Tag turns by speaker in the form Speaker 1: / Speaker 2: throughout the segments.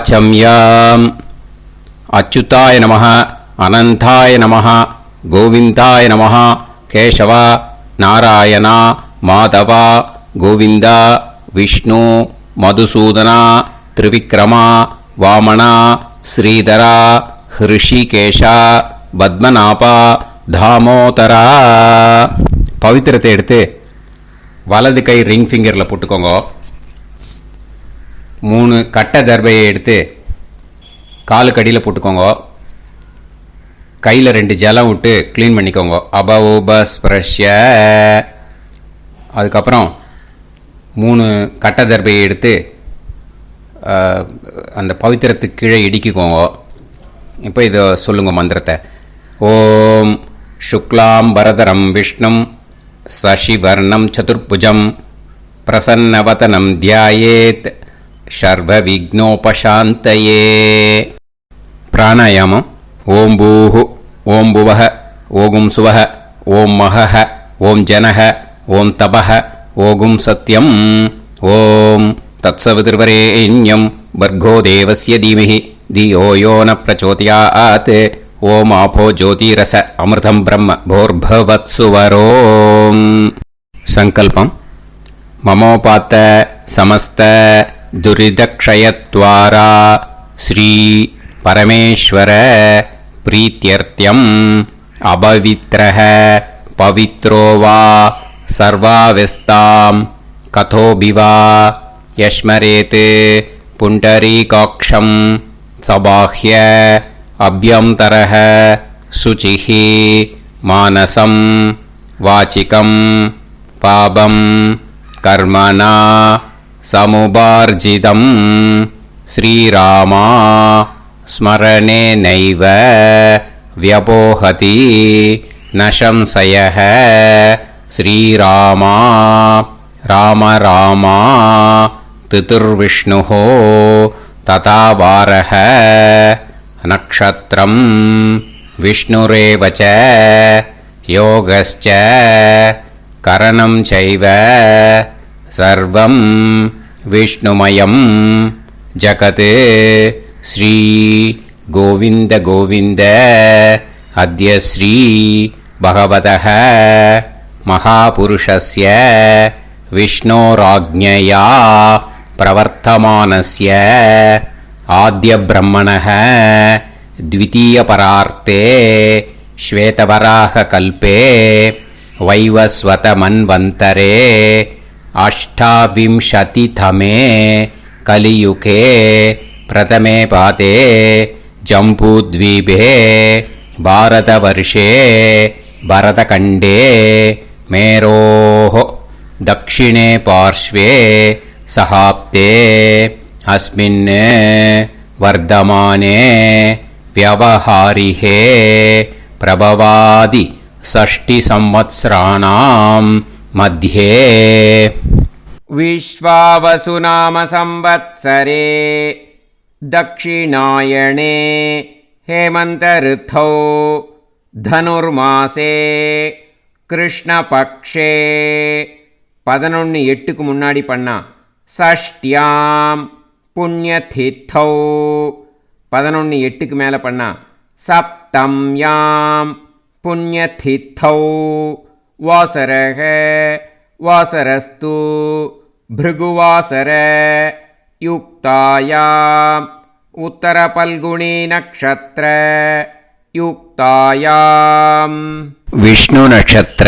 Speaker 1: वाचम्याम् अच्युताय नमः अनंताय नमः गोविंदाय नमः केशव नारायण माधव गोविंद विष्णु मधुसूदन त्रिविक्रम वामन श्रीधर ऋषिकेश पद्मनाभ தாமோதரா. பவித்திரத்தை எடுத்து வலது கை ரிங் ஃபிங்கரில் போட்டுக்கோங்க. 3 கட்டை தர்பையை எடுத்து காலுக்கடியில் போட்டுக்கோங்க. கையில் 2 ஜலம் விட்டு க்ளீன் பண்ணிக்கோங்க. அபோபஸ்பிரஷ்ய. அதுக்கப்புறம் 3 கட்டை தர்பையை எடுத்து அந்த பவித்திரத்துக்கு கீழே இடிக்கிக்கோங்க. இப்போ இதை சொல்லுங்க மந்திரத்தை. ஓம் शुक्लां वरदरं विष्णुं शशिवर्णं चतुर्भुजं प्रसन्नवदनं ध्यायेत् सर्वविघ्नोपशान्तये. प्राणायामम्. ओं भूः ओं भुवः ओं सुवः ओं महः ओं जनः ओं तपः ओं सत्यम् ओं तत्सवितुर्वरेण्यं भर्गो देवस्य धीमहि धियो यो न प्रचोदयात् ओम आपो ज्योतिरस अमृतं ब्रह्म भोर्भवत्सुवरों. संकल्पम. ममोपात समस्त दुरिदक्षयत्वारा श्री परमेश्वर प्रीत्यर्थ्यम् अपवित्रः पवित्रो वा सर्वावस्थां कथोभिवा यस्मरेत् पुण्डरीकाक्षं सबाह्य अभ्यंतरः शुचिः मानसं वाचिकं पापं कर्मणा समुपार्जितं श्रीरामा स्मरणेनैव व्यपोहति न संशयः. श्रीरामा राम राम पितुर्विष्णुः तथा वारः नक्षत्रं विष्णुरेव च योगश्च करणं चैव सर्वं विष्णुमयं जगत्. श्री गोविंद गोविंद. अद्य श्री भगवतः महापुरुषस्य विष्णोराज्ञया प्रवर्तमानस्य आद्य ब्रह्मणः द्वितीयपरार्थे श्वेतवराह कल्पे वैवस्वत मन्वन्तरे अष्टाविंशतितमे कलियुगे प्रथमे पादे जम्बूद्वीपे भारतवर्षे भरतखण्डे मेरोः दक्षिणे पार्श्वे सहाब्दे अस्मिन् वर्धमाने व्यवहारिहे प्रभवादि 6 संवत्सराणां मध्ये विश्वावसु नाम संवत्सरे दक्षिणायणे हेमंत ऋतौ धनुर्मासे कृष्णपक्षे 11/8க்கு முன்னாடி பண்ணா षष्ट्यां पुण्यतिथौ 11/8க்கு மேலே பண்ணா सप्तम्यां पुण्यतिथौ वासरः वासरस्तु भृगुवासर युक्तायाम् उत्तरफल्गुणी नक्षत्र युक्तायाम् विष्णु नक्षत्र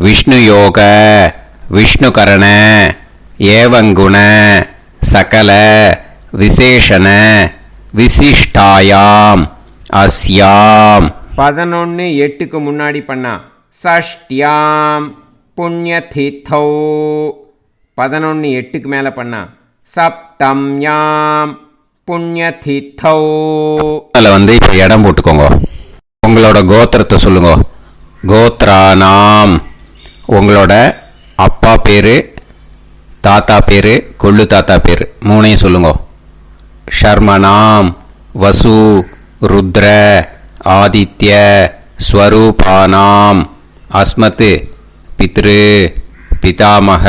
Speaker 1: विष्णु योग विष्णुकरण एवं गुण सकल विशेषण विशिष्टायाम अस्याम 11/8க்கு முன்னாடி பண்ணா षष्ट्याम पुण्यतिथौ 11/8க்கு மேலே பண்ணா सप्तम्याम पुण्यतिथौ. அதில் வந்து இப்போ இடம் போட்டுக்கோங்க. உங்களோட கோத்திரத்தை சொல்லுங்க. கோத்ரானாம் உங்களோட அப்பா பேர், தாத்தா பேர், கொள்ளு தாத்தா பேர் 3ஐயும் சொல்லுங்க. ஷர்மனாம் வசு ருத்ர ஆதித்ய ஸ்வரூபானாம் அஸ்மத் பித்ரு பிதாமக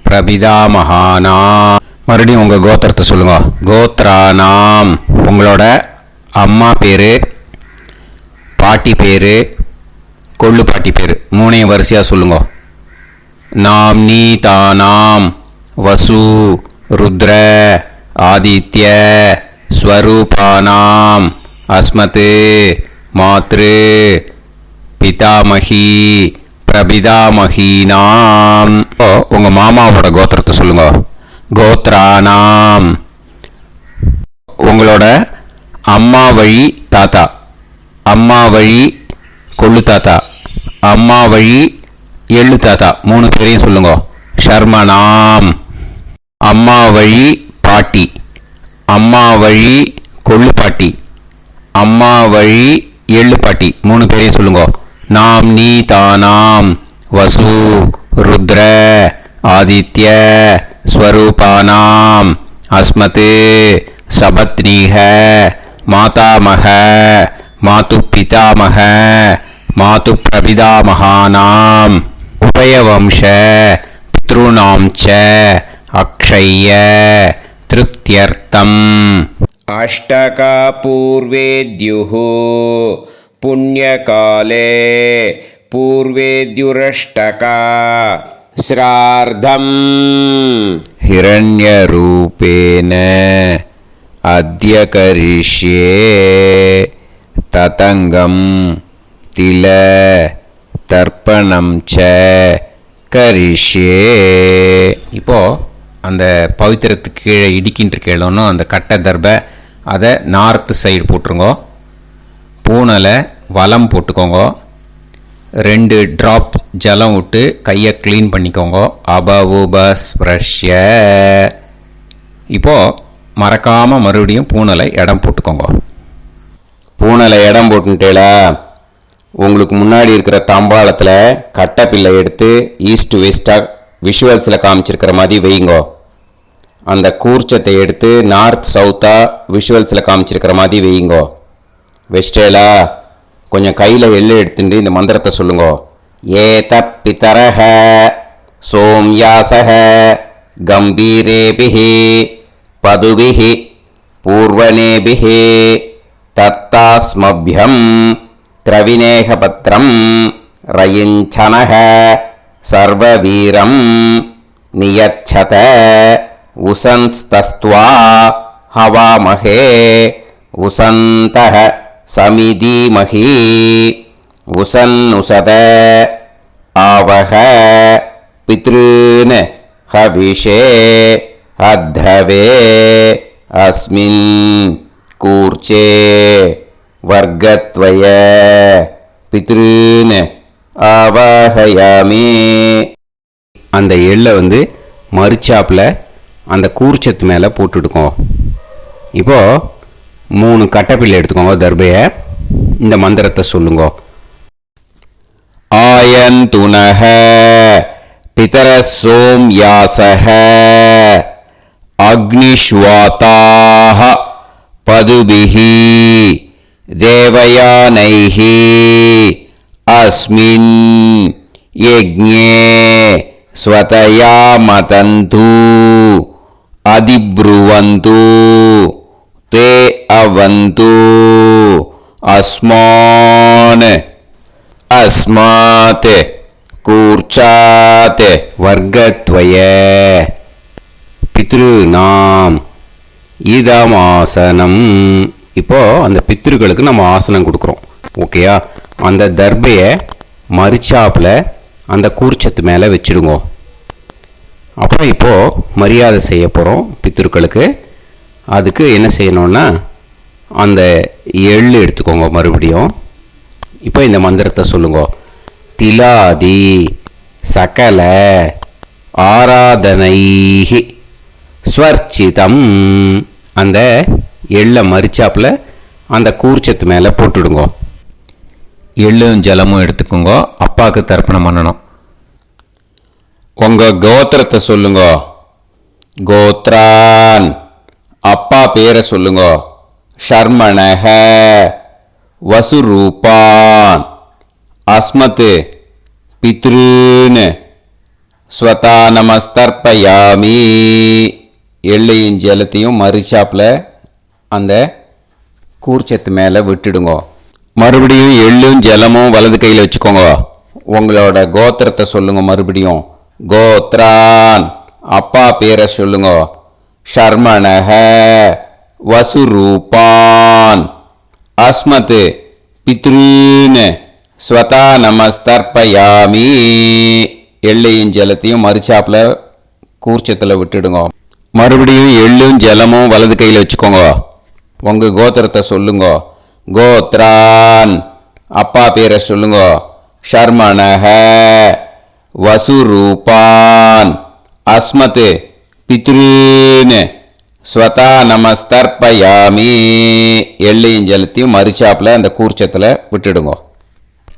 Speaker 1: பிரபிதாமகானாம் மறுபடியும் உங்கள் கோத்திரத்தை சொல்லுங்க. கோத்ரானாம், உங்களோட அம்மா பேர், பாட்டி பேர், கொள்ளு பாட்டி பேர் மூணையும் வரிசையாக சொல்லுங்க. நாம்னீதானாம் வசு ருத்ர ஆதித்ய ஸ்வரூபானாம் அஸ்மத் மாத்ரு பிதாமகி பிரபிதாமகீனாம். உங்கள் மாமாவோட கோத்திரத்தை சொல்லுங்க. கோத்ரானாம், உங்களோட அம்மா வழி தாத்தா, அம்மா வழி கொள்ளு தாத்தா, அம்மா வழி எள்ளு தாத்தா மூணு பேரையும் சொல்லுங்க. ஷர்மனாம், அம்மா வழி பாட்டி, அம்மா வழி கொள்ளு பாட்டி, அம்மா வழி எள்ளு பாட்டி மூணு பேரையும் சொல்லுங்க. நாம் நீ தானாம் வசு ருத்ர ஆதித்ய ஸ்வரூபானாம் அஸ்மத் சபத்னீஹ மாதாமக மாது பிதாமக மாது பிரபிதாமகானாம் உபயவம்ச பித்ருணாம் ச அக்ஷய்ய திருப்தியர்த்தம்.
Speaker 2: அஷ்டகா பூர்வேத்யுः புண்ணியகாலே பூர்வேத்யுரஷ்டகா ஸ்ரார்த்தம்
Speaker 1: ஹிரண்யரூபேன அத்ய கரிஷ்யே ததங்கம் தில தர்ப்பணம் ச கரிஷ்யே. இப்போ அந்த பவித்திரத்துக்கு கீழே இடிக்கின்ற கேளோன்னு அந்த கட்டை தர்பை அதை நார்த்து சைடு போட்டுருங்க. பூனலை வலம் போட்டுக்கோங்க. 2 ட்ராப் ஜலம் விட்டு கையை க்ளீன் பண்ணிக்கோங்க. அபவுபஸ்ப்ரஷ்ய. இப்போது மறக்காமல் மறுபடியும் பூனலை இடம் போட்டுக்கோங்க.
Speaker 2: பூனலை இடம் போட்டுட்டேலா, உங்களுக்கு முன்னாடி இருக்கிற தாம்பாளத்தில் கட்டை பிள்ளை எடுத்து ஈஸ்ட் வெஸ்டாக விஷுவல்ஸில் காமிச்சிருக்கிற மாதிரி வைங்கோ. அந்த கூர்ச்சத்தை எடுத்து நார்த் சவுத்தாக விஷுவல்ஸில் காமிச்சிருக்கிற மாதிரி வைங்கோ. வெஸ்டேலா கொஞ்சம் கையில் எள்ளு எடுத்துட்டு இந்த மந்திரத்தை சொல்லுங்க. ஏத பிதரஹ சோம்யாசஹ கம்பீரேபிஹி பதுபிஹி பூர்வனேபிஹி தத்தாஸ்மப்யம் திரவிநேகபத்ரம் ரயிஞ்சனஹ சர்வவீரம் நியச்சத உசன்ஸ்தஸ்த்வா ஹவாமஹே உசந்தஹ சமிதீமஹி உசன்னுசத ஆவஹ பித்ருன் ஹவிஷே அத்தவே அஸ்மின் கூர்ச்சே வர்க்கத்வய பித்ருன் ஆவாஹயாமி.
Speaker 1: அந்த எள்ளை மறுச்சாப்பில் அந்த கூர்ச்சத்து மேலே போட்டுடுக்கோம். இப்போது 3 கட்டைப்பிள்ளை எடுத்துக்கோங்க. தர்பையை இந்த மந்திரத்தை சொல்லுங்க. ஆயந்துனஹ பிதர சோம்யாசஹ அக்னிஷ்வாதாஹ பதுபிஹி தேவயானைஹி அஸ்மின் யஜ்ஞே ஸ்வதயா மதந்து அதிப்ருவந்து தே அவது அஸ்மான் அஸ்மாத் கூர்ச்சாத் வர்க்கத்வய பித்ருநாம் இதமாசனம். இப்போ அந்த பித்ருக்களுக்கு நம்ம ஆசனம் கொடுக்குறோம். ஓகேயா? அந்த தர்பையை மறுச்சாப்பில் அந்த கூர்ச்சத்து மேலே வச்சுடுங்க. அப்புறம் இப்போது மரியாதை செய்ய போகிறோம் பித்ருக்களுக்கு. அதுக்கு என்ன செய்யணும்னா அந்த எள்ளு எடுத்துக்கோங்க. மறுபடியும் இப்போ இந்த மந்திரத்தை சொல்லுங்க. திலாதி சகல ஆராதனைஹி ஸ்வர்ச்சிதம். அந்த எள்ளை மரிச்சாப்பில் அந்த கூர்ச்சத்து மேலே போட்டுடுங்க. எள்ளும் ஜலமும் எடுத்துக்கோங்க. அப்பாவுக்கு தர்ப்பணம் பண்ணணும். உங்கள் கோத்திரத்தை சொல்லுங்க. கோத்ரான், அப்பா பேரை சொல்லுங்க. ஷர்மணஹ வசுரூபான் அஸ்மத் பித்ருன் ஸ்வதா நமஸ்தர்ப்பயாமி.
Speaker 2: எள்ளையும் ஜலத்தையும் மறுச்சாப்பில் அந்த கூர்ச்சத்து மேலே விட்டுடுங்க. மறுபடியும் எள்ளும் ஜலமும் வலது கையில் வச்சுக்கோங்க. உங்களோட கோத்திரத்தை சொல்லுங்க. மறுபடியும் கோத்ரான், அப்பா பேரை சொல்லுங்க. ஷர்மணஹ, வசுரூபான், அஸ்மத் பித்ருன், ஸ்வதா நமஸ்தர்ப்பயாமி. எள்ளையும் ஜலத்தையும் மறுச்சாப்பில் கூர்ச்சத்தில் விட்டுடுங்க. மறுபடியும் எள்ளும் ஜலமும் வலது கையில் வச்சுக்கோங்க. உங்கள் கோத்திரத்தை சொல்லுங்க. கோத்ரான், அப்பா பேரை சொல்லுங்க. ஷர்மணஹ, வசுரூபான், அஸ்மத் பித்ருன், ஸ்வதா நமஸ்தர்ப்பயாமி. எள்ளையும் ஜலத்தையும் மறுச்சாப்பில் அந்த கூர்ச்சத்தில் விட்டுடுங்க.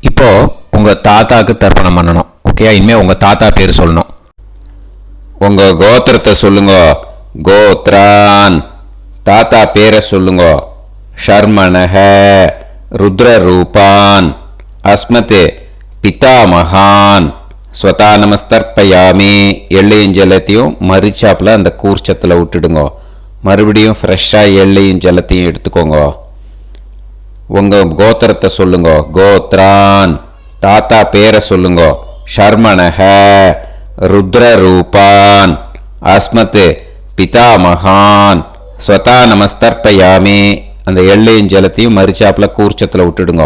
Speaker 1: இப்போ உங்கள் தாத்தாக்கு தர்ப்பணம் பண்ணணும். ஓகே, இனிமேல் உங்கள் தாத்தா பேர் சொல்லணும்.
Speaker 2: உங்கள் கோத்திரத்தை சொல்லுங்க. கோத்ரான், தாத்தா பேரை சொல்லுங்க. ஷர்மணஹ, ருத்ரரூபான், அஸ்மத் பிதாமகான், ஸ்வதா நமஸ்தர்ப்பயாமி. எள்ளையும் ஜலத்தையும் மறுச்சாப்பில் அந்த கூர்ச்சத்தில் விட்டுடுங்க. மறுபடியும் ஃப்ரெஷ்ஷாக எள்ளையும் ஜலத்தையும் எடுத்துக்கோங்க. உங்கள் கோத்திரத்தை சொல்லுங்க. கோத்ரான், தாத்தா பேரை சொல்லுங்க. ஷர்மணஹ, ருத்ரரூபான், அஸ்மத் பிதாமகான், ஸ்வதா நமஸ்தர்ப்பயாமி. அந்த எள்ளையும் ஜலத்தையும் மறுச்சாப்பில் கூர்ச்சத்தில் விட்டுடுங்க.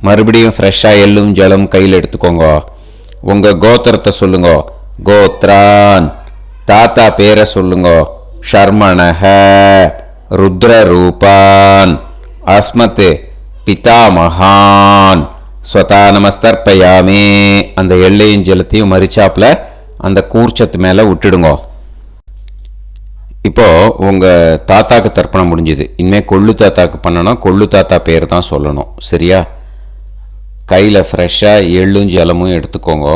Speaker 2: மறுபடியும் ஃப்ரெஷ்ஷாக எள்ளும் ஜலம் கையில் எடுத்துக்கோங்க. உங்கள் கோத்திரத்தை சொல்லுங்க. கோத்ரான், தாத்தா பேரை சொல்லுங்க. ஷர்மணஹ, ருத்ரரூபான், அஸ்மத் பிதாமகான், ஸ்வதா நமஸ்தர்ப்பயாமி. அந்த எள்ளையும் ஜலத்தையும் மறுச்சாப்பில் அந்த கூர்ச்சத்து மேலே விட்டுடுங்க. இப்போது உங்கள் தாத்தாக்கு தர்ப்பணம் முடிஞ்சுது. இனிமேல் கொள்ளு தாத்தாக்கு பண்ணணும். கொள்ளு தாத்தா பேர் தான் சொல்லணும். சரியா? கையில் ஃப்ரெஷ்ஷாக எள்ளும் ஜலமும் எடுத்துக்கோங்க.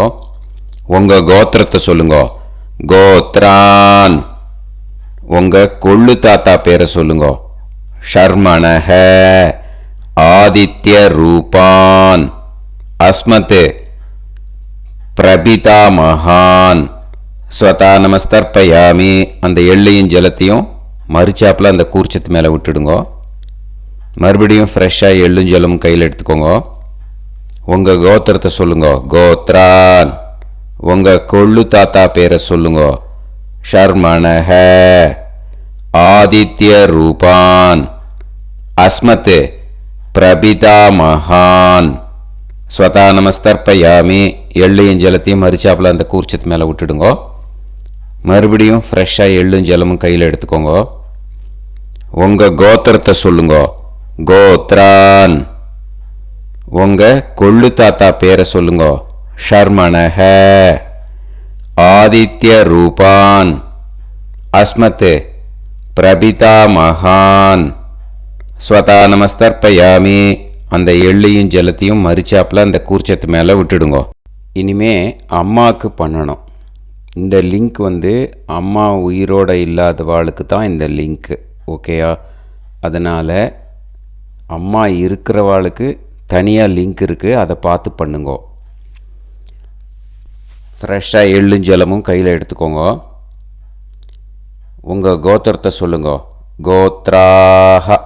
Speaker 2: உங்கள் கோத்திரத்தை சொல்லுங்க. கோத்ரான், உங்கள் கொள்ளு தாத்தா பேரை சொல்லுங்க. ஷர்மணஹ, ஆதித்ய ரூபான், அஸ்மத் பிரபிதாமகான், ஸ்வதா நமஸ்தர்ப்பயாமி. அந்த எள்ளையும் ஜலத்தையும் மறுச்சாப்பில் அந்த கூர்ச்சத்து மேலே விட்டுடுங்க. மறுபடியும் ஃப்ரெஷ்ஷாக எள்ளும் ஜலமும் கையில் எடுத்துக்கோங்க. உங்கள் கோத்திரத்தை சொல்லுங்க. கோத்ரான், உங்கள் கொள்ளு தாத்தா பேரை சொல்லுங்க. ஷர்மணஹ, ஆதித்ய ரூபான், அஸ்மத் பிரபிதாமகான், ஸ்வதா நமஸ்தர்ப்பயாமி. எள்ளையும் ஜலத்தையும் மறுச்சாப்பில் அந்த கூர்ச்சத்து மேலே விட்டுடுங்க. மறுபடியும் ஃப்ரெஷ்ஷாக எள்ளும் ஜலமும் கையில் எடுத்துக்கோங்க. உங்கள் கோத்திரத்தை சொல்லுங்க. கோத்ரான், உங்கள் கொள்ளு தாத்தா பேரை சொல்லுங்க. ஷர்மணஹ, ஆதித்ய ரூபான், அஸ்மத் பிரபிதாமகான், ஸ்வதா நமஸ்தர்ப்பயாமி. அந்த எள்ளையும் ஜலத்தையும் மறுச்சாப்பில் அந்த கூர்ச்சத்து மேலே விட்டுடுங்க. இனிமே அம்மாவுக்கு பண்ணணும். இந்த லிங்க் அம்மா உயிரோடு இல்லாதவாளுக்கு தான் இந்த லிங்க்கு. ஓகேயா? அதனால் அம்மா இருக்கிறவாளுக்கு தனியாக லிங்க் இருக்குது. அதை பார்த்து பண்ணுங்க. ஃப்ரெஷ்ஷாக எள்ளும் ஜலமும் கையில் எடுத்துக்கோங்க. உங்கள் கோத்திரத்தை சொல்லுங்க. கோத்ராஹ,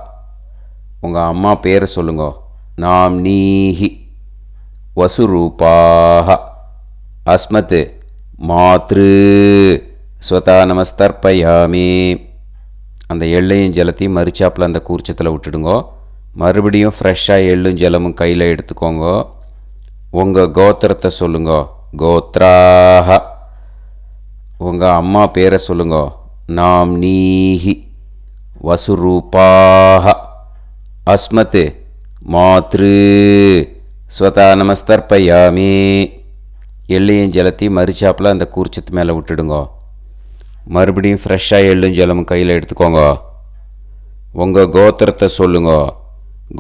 Speaker 2: உங்கள் அம்மா பேரை சொல்லுங்க. நாம்னீஹி, வசுரூபாஹ, அஸ்மத் மாத்ரு, ஸ்வதா நமஸ்தர்ப்பயாமி. அந்த எள்ளையும் ஜலத்தையும் மறுச்சாப்பில் அந்த கூர்ச்சத்தில் விட்டுடுங்க. மறுபடியும் ஃப்ரெஷ்ஷாக எள்ளும் ஜலமும் கையில் எடுத்துக்கோங்க. உங்கள் கோத்திரத்தை சொல்லுங்க. கோத்ராஹ, உங்கள் அம்மா பேரை சொல்லுங்க. நாம்னீஹி, வசுரூபாஹ, அஸ்மத் மாத்ரு, ஸ்வதா நமஸ்தர்ப்பயாமி. எள்ளையும் ஜலத்தையும் மறுச்சாப்பில் அந்த கூர்ச்சத்து மேலே விட்டுடுங்க. மறுபடியும் ஃப்ரெஷ்ஷாக எள்ளும் ஜலமும் கையில் எடுத்துக்கோங்க. உங்கள் கோத்திரத்தை சொல்லுங்க.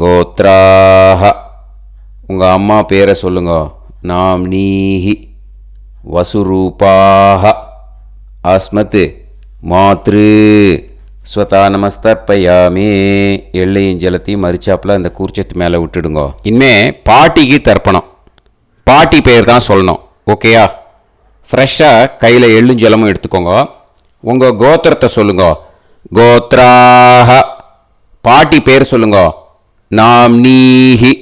Speaker 2: கோத்ராஹ, உங்கள் அம்மா பேரை சொல்லுங்க. நாம்னீஹி, வசுரூபாஹ, அஸ்மத் மாத்ரு, ஸ்வதா நமஸ்தர்ப்பயாமி. எள்ளையும் ஜலத்தையும் மறுச்சாப்பில் அந்த கூர்ச்சத்து மேலே விட்டுடுங்க. இனிமே பாட்டிக்கு தர்ப்பணம். பாட்டி பேர் தான் சொல்லணும். ஓகேயா? ஃப்ரெஷ்ஷாக கையில் எள்ளும் ஜலமும் எடுத்துக்கோங்க. உங்கள் கோத்திரத்தை சொல்லுங்க. கோத்ராஹ. பாட்டி பேர் சொல்லுங்க. நாம்னீஹி.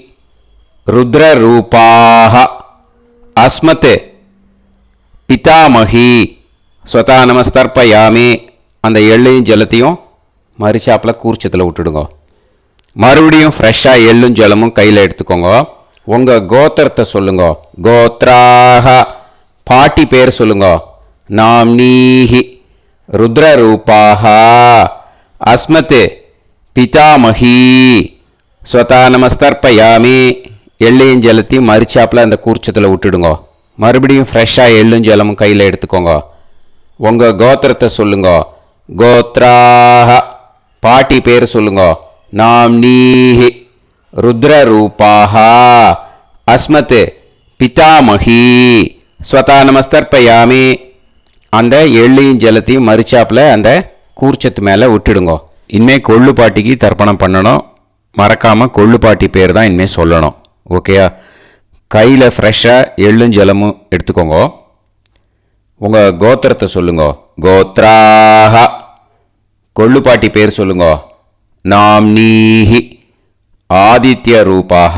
Speaker 2: ருத்ரரூபாஹ. அஸ்மத் பிதாமகி. ஸ்வதா நமஸ்தர்ப்பயாமி. அந்த எள்ளையும் ஜலத்தையும் மரிச்சாப்பில் கூர்ச்சத்தில் விட்டுடுங்க. மறுபடியும் ஃப்ரெஷ்ஷாக எள்ளும் ஜலமும் கையில் எடுத்துக்கோங்க. உங்கள் கோத்திரத்தை சொல்லுங்க. கோத்ராஹ. பாட்டி பேர் சொல்லுங்க. நாம்னீஹி. ருத்ரரூபாஹ. அஸ்மத் பிதாமகி. ஸ்வதா நமஸ்தர்ப்பயாமி. எள்ளையும் ஜலத்தையும் மரிச்சாப்பில் அந்த கூர்ச்சத்தில் விட்டுடுங்க. மறுபடியும் ஃப்ரெஷ்ஷாக எள்ளும் ஜலமும் கையில் எடுத்துக்கோங்க. உங்கள் கோத்திரத்தை சொல்லுங்க. கோத்ராஹ. பாட்டி பேர் சொல்லுங்க. நாம்னீஹி. ருத்ரரூபாஹ. அஸ்மத் பிதாமகி. ஸ்வதா நமஸ்தர்ப்பயாமி. அந்த எள்ளையும் ஜலத்தையும் மரிச்சாப்பில் அந்த கூர்ச்சத்து மேலே விட்டுடுங்க. இனிமேல் கொள்ளு பாட்டிக்கு தர்ப்பணம் பண்ணணும். மறக்காமல் கொள்ளு பாட்டி பேர் தான் இனிமேல் சொல்லணும். ஓகேயா? கையில் ஃப்ரெஷ்ஷாக எள்ளும் ஜலமும் எடுத்துக்கோங்க. உங்கள் கோத்திரத்தை சொல்லுங்க. கோத்ராஹ. கொள்ளு பாட்டி பேர் சொல்லுங்க. நாம்னீஹி. ஆதித்ய ரூபாஹ.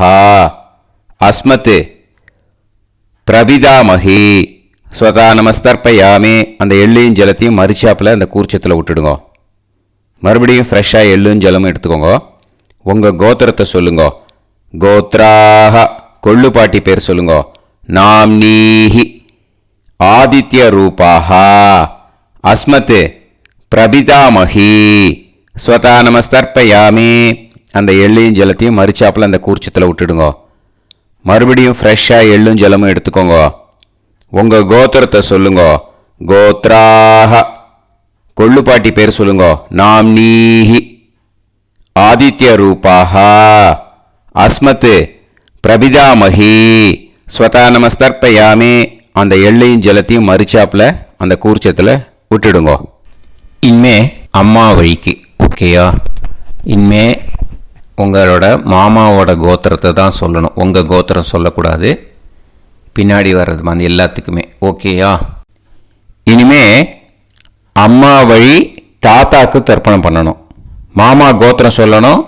Speaker 2: அஸ்மத் பிரபிதாமகி. ஸ்வதா நமஸ்தர்ப்பயாமி. அந்த எள்ளையும் ஜலத்தையும் மரிச்சாப்பில் அந்த கூர்ச்சத்தில் விட்டுடுங்க. மறுபடியும் ஃப்ரெஷ்ஷாக எள்ளும் ஜலமும் எடுத்துக்கோங்க. உங்கள் கோத்திரத்தை சொல்லுங்க. கோத்ராஹ. கொள்ளு பாட்டி பேர் சொல்லுங்க. நாம்னீஹி. ஆதித்ய ரூபாஹ. அஸ்மத் பிரபிதாமகி. ஸ்வதா நமஸ்தர்ப்பயாமி. அந்த எள்ளையும் ஜலத்தையும் மரிச்சாப்பில் அந்த கூர்ச்சத்தில் விட்டுடுங்க. மறுபடியும் ஃப்ரெஷ்ஷாக எள்ளும் ஜலமும் எடுத்துக்கோங்க. உங்கள் கோத்திரத்தை சொல்லுங்க. கோத்ராஹ. கொள்ளு பாட்டி பேர் சொல்லுங்க. நாம்னீஹி. ஆதித்ய ரூபாஹ. அஸ்மத் பிரபிதாமகி. ஸ்வதா நமஸ்தர்ப்பயாமி. அந்த எள்ளையும் ஜலத்தையும் மரிச்சாப்பில் அந்த கூர்ச்சத்தில் விட்டுடுங்க. இனிமே அம்மா வழிக்கு. ஓகேயா? இனிமே உங்களோட மாமாவோட கோத்திரத்தை தான் சொல்லணும். உங்கள் கோத்திரம் சொல்லக்கூடாது. பின்னாடி வர்றது மாதிரி எல்லாத்துக்குமே. ஓகேயா? இனிமே அம்மா வழி தாத்தாக்கு தர்ப்பணம் பண்ணணும். மாமா கோத்திரம் சொல்லணும்.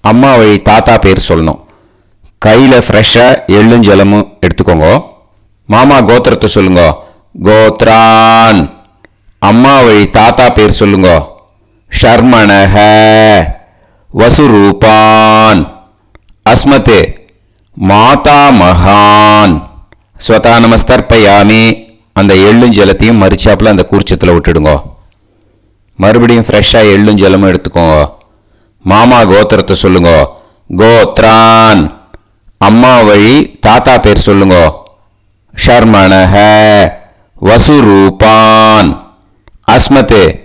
Speaker 2: அம்மா வழி தாத்தா பேர் சொல்லணும். கையில் ஃப்ரெஷ்ஷாக எள்ளும் ஜலமும் எடுத்துக்கோங்க. மாமா கோத்திரத்தை சொல்லுங்க. கோத்ரான். அம்மா வழி தாத்தா பேர் சொல்லுங்க. ஷர்மணஹ. வசுரூபான். அஸ்மத் மாதாமகான். ஸ்வதா நமஸ்தர்ப்பயாமி. அந்த எள்ளும் ஜலத்தையும் மரிச்சாப்பில் அந்த கூர்ச்சத்தில் விட்டுடுங்க. மறுபடியும் ஃப்ரெஷ்ஷாக எள்ளும் ஜலமும் எடுத்துக்கோங்க. மாமா கோத்திரத்தை சொல்லுங்க. கோத்ரான். அம்மா வழி தாத்தா பேர் சொல்லுங்க. ஷர்மணஹ. வசுரூபான். அஸ்மத்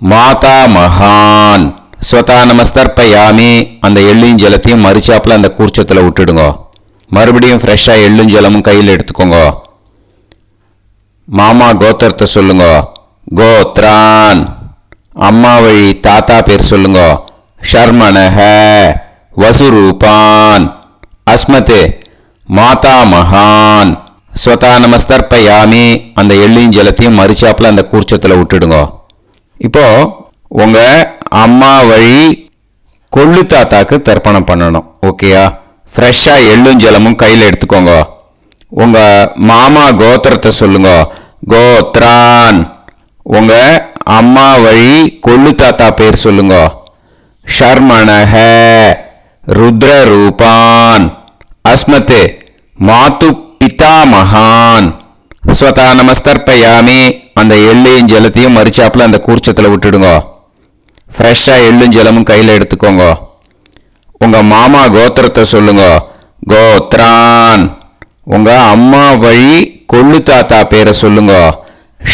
Speaker 2: மாதாமகான். ஸ்வதா நமஸ்தர்ப்பயாமி. அந்த எள்ளையும் ஜலத்தையும் மரிச்சாப்பில் அந்த கூர்ச்சத்தில் விட்டுடுங்க. மறுபடியும் ஃப்ரெஷ்ஷாக எள்ளும் ஜலமும் கையில் எடுத்துக்கோங்க. மாமா கோத்திரத்தை சொல்லுங்க. கோத்ரான். அம்மா வழி தாத்தா பேர் சொல்லுங்க. ஷர்மணஹ. வசுரூபான். அஸ்மத் மாதாமகான். ஸ்வதா நமஸ்தர்ப்பயாமி. அந்த எள்ளையும் ஜலத்தையும் மரிச்சாப்பில் அந்த கூர்ச்சத்தில் விட்டுடுங்க. இப்போ உங்கள் அம்மா வழி கொள்ளு தாத்தாக்கு தர்ப்பணம் பண்ணணும். ஓகேயா? ஃப்ரெஷ்ஷாக எள்ளும் ஜலமும் கையில் எடுத்துக்கோங்க. உங்கள் மாமா கோத்திரத்தை சொல்லுங்க. கோத்ரான். உங்கள் அம்மா வழி கொள்ளு தாத்தா பேர் சொல்லுங்க. ஷர்மணஹ. ருத்ரரூபான். அஸ்மத் மாது பிதாமகான். ஸ்வதா நமஸ்தர்ப்பயாமி. அந்த எள்ளையும் ஜலத்தையும் மரிச்சாப்பில் அந்த கூர்ச்சத்தில் விட்டுடுங்க. ஃப்ரெஷ்ஷாக எள்ளும் ஜலமும் கையில் எடுத்துக்கோங்க. உங்கள் மாமா கோத்திரத்தை சொல்லுங்க. கோத்ரான். உங்கள் அம்மா வழி கொள்ளு தாத்தா பேரை சொல்லுங்க.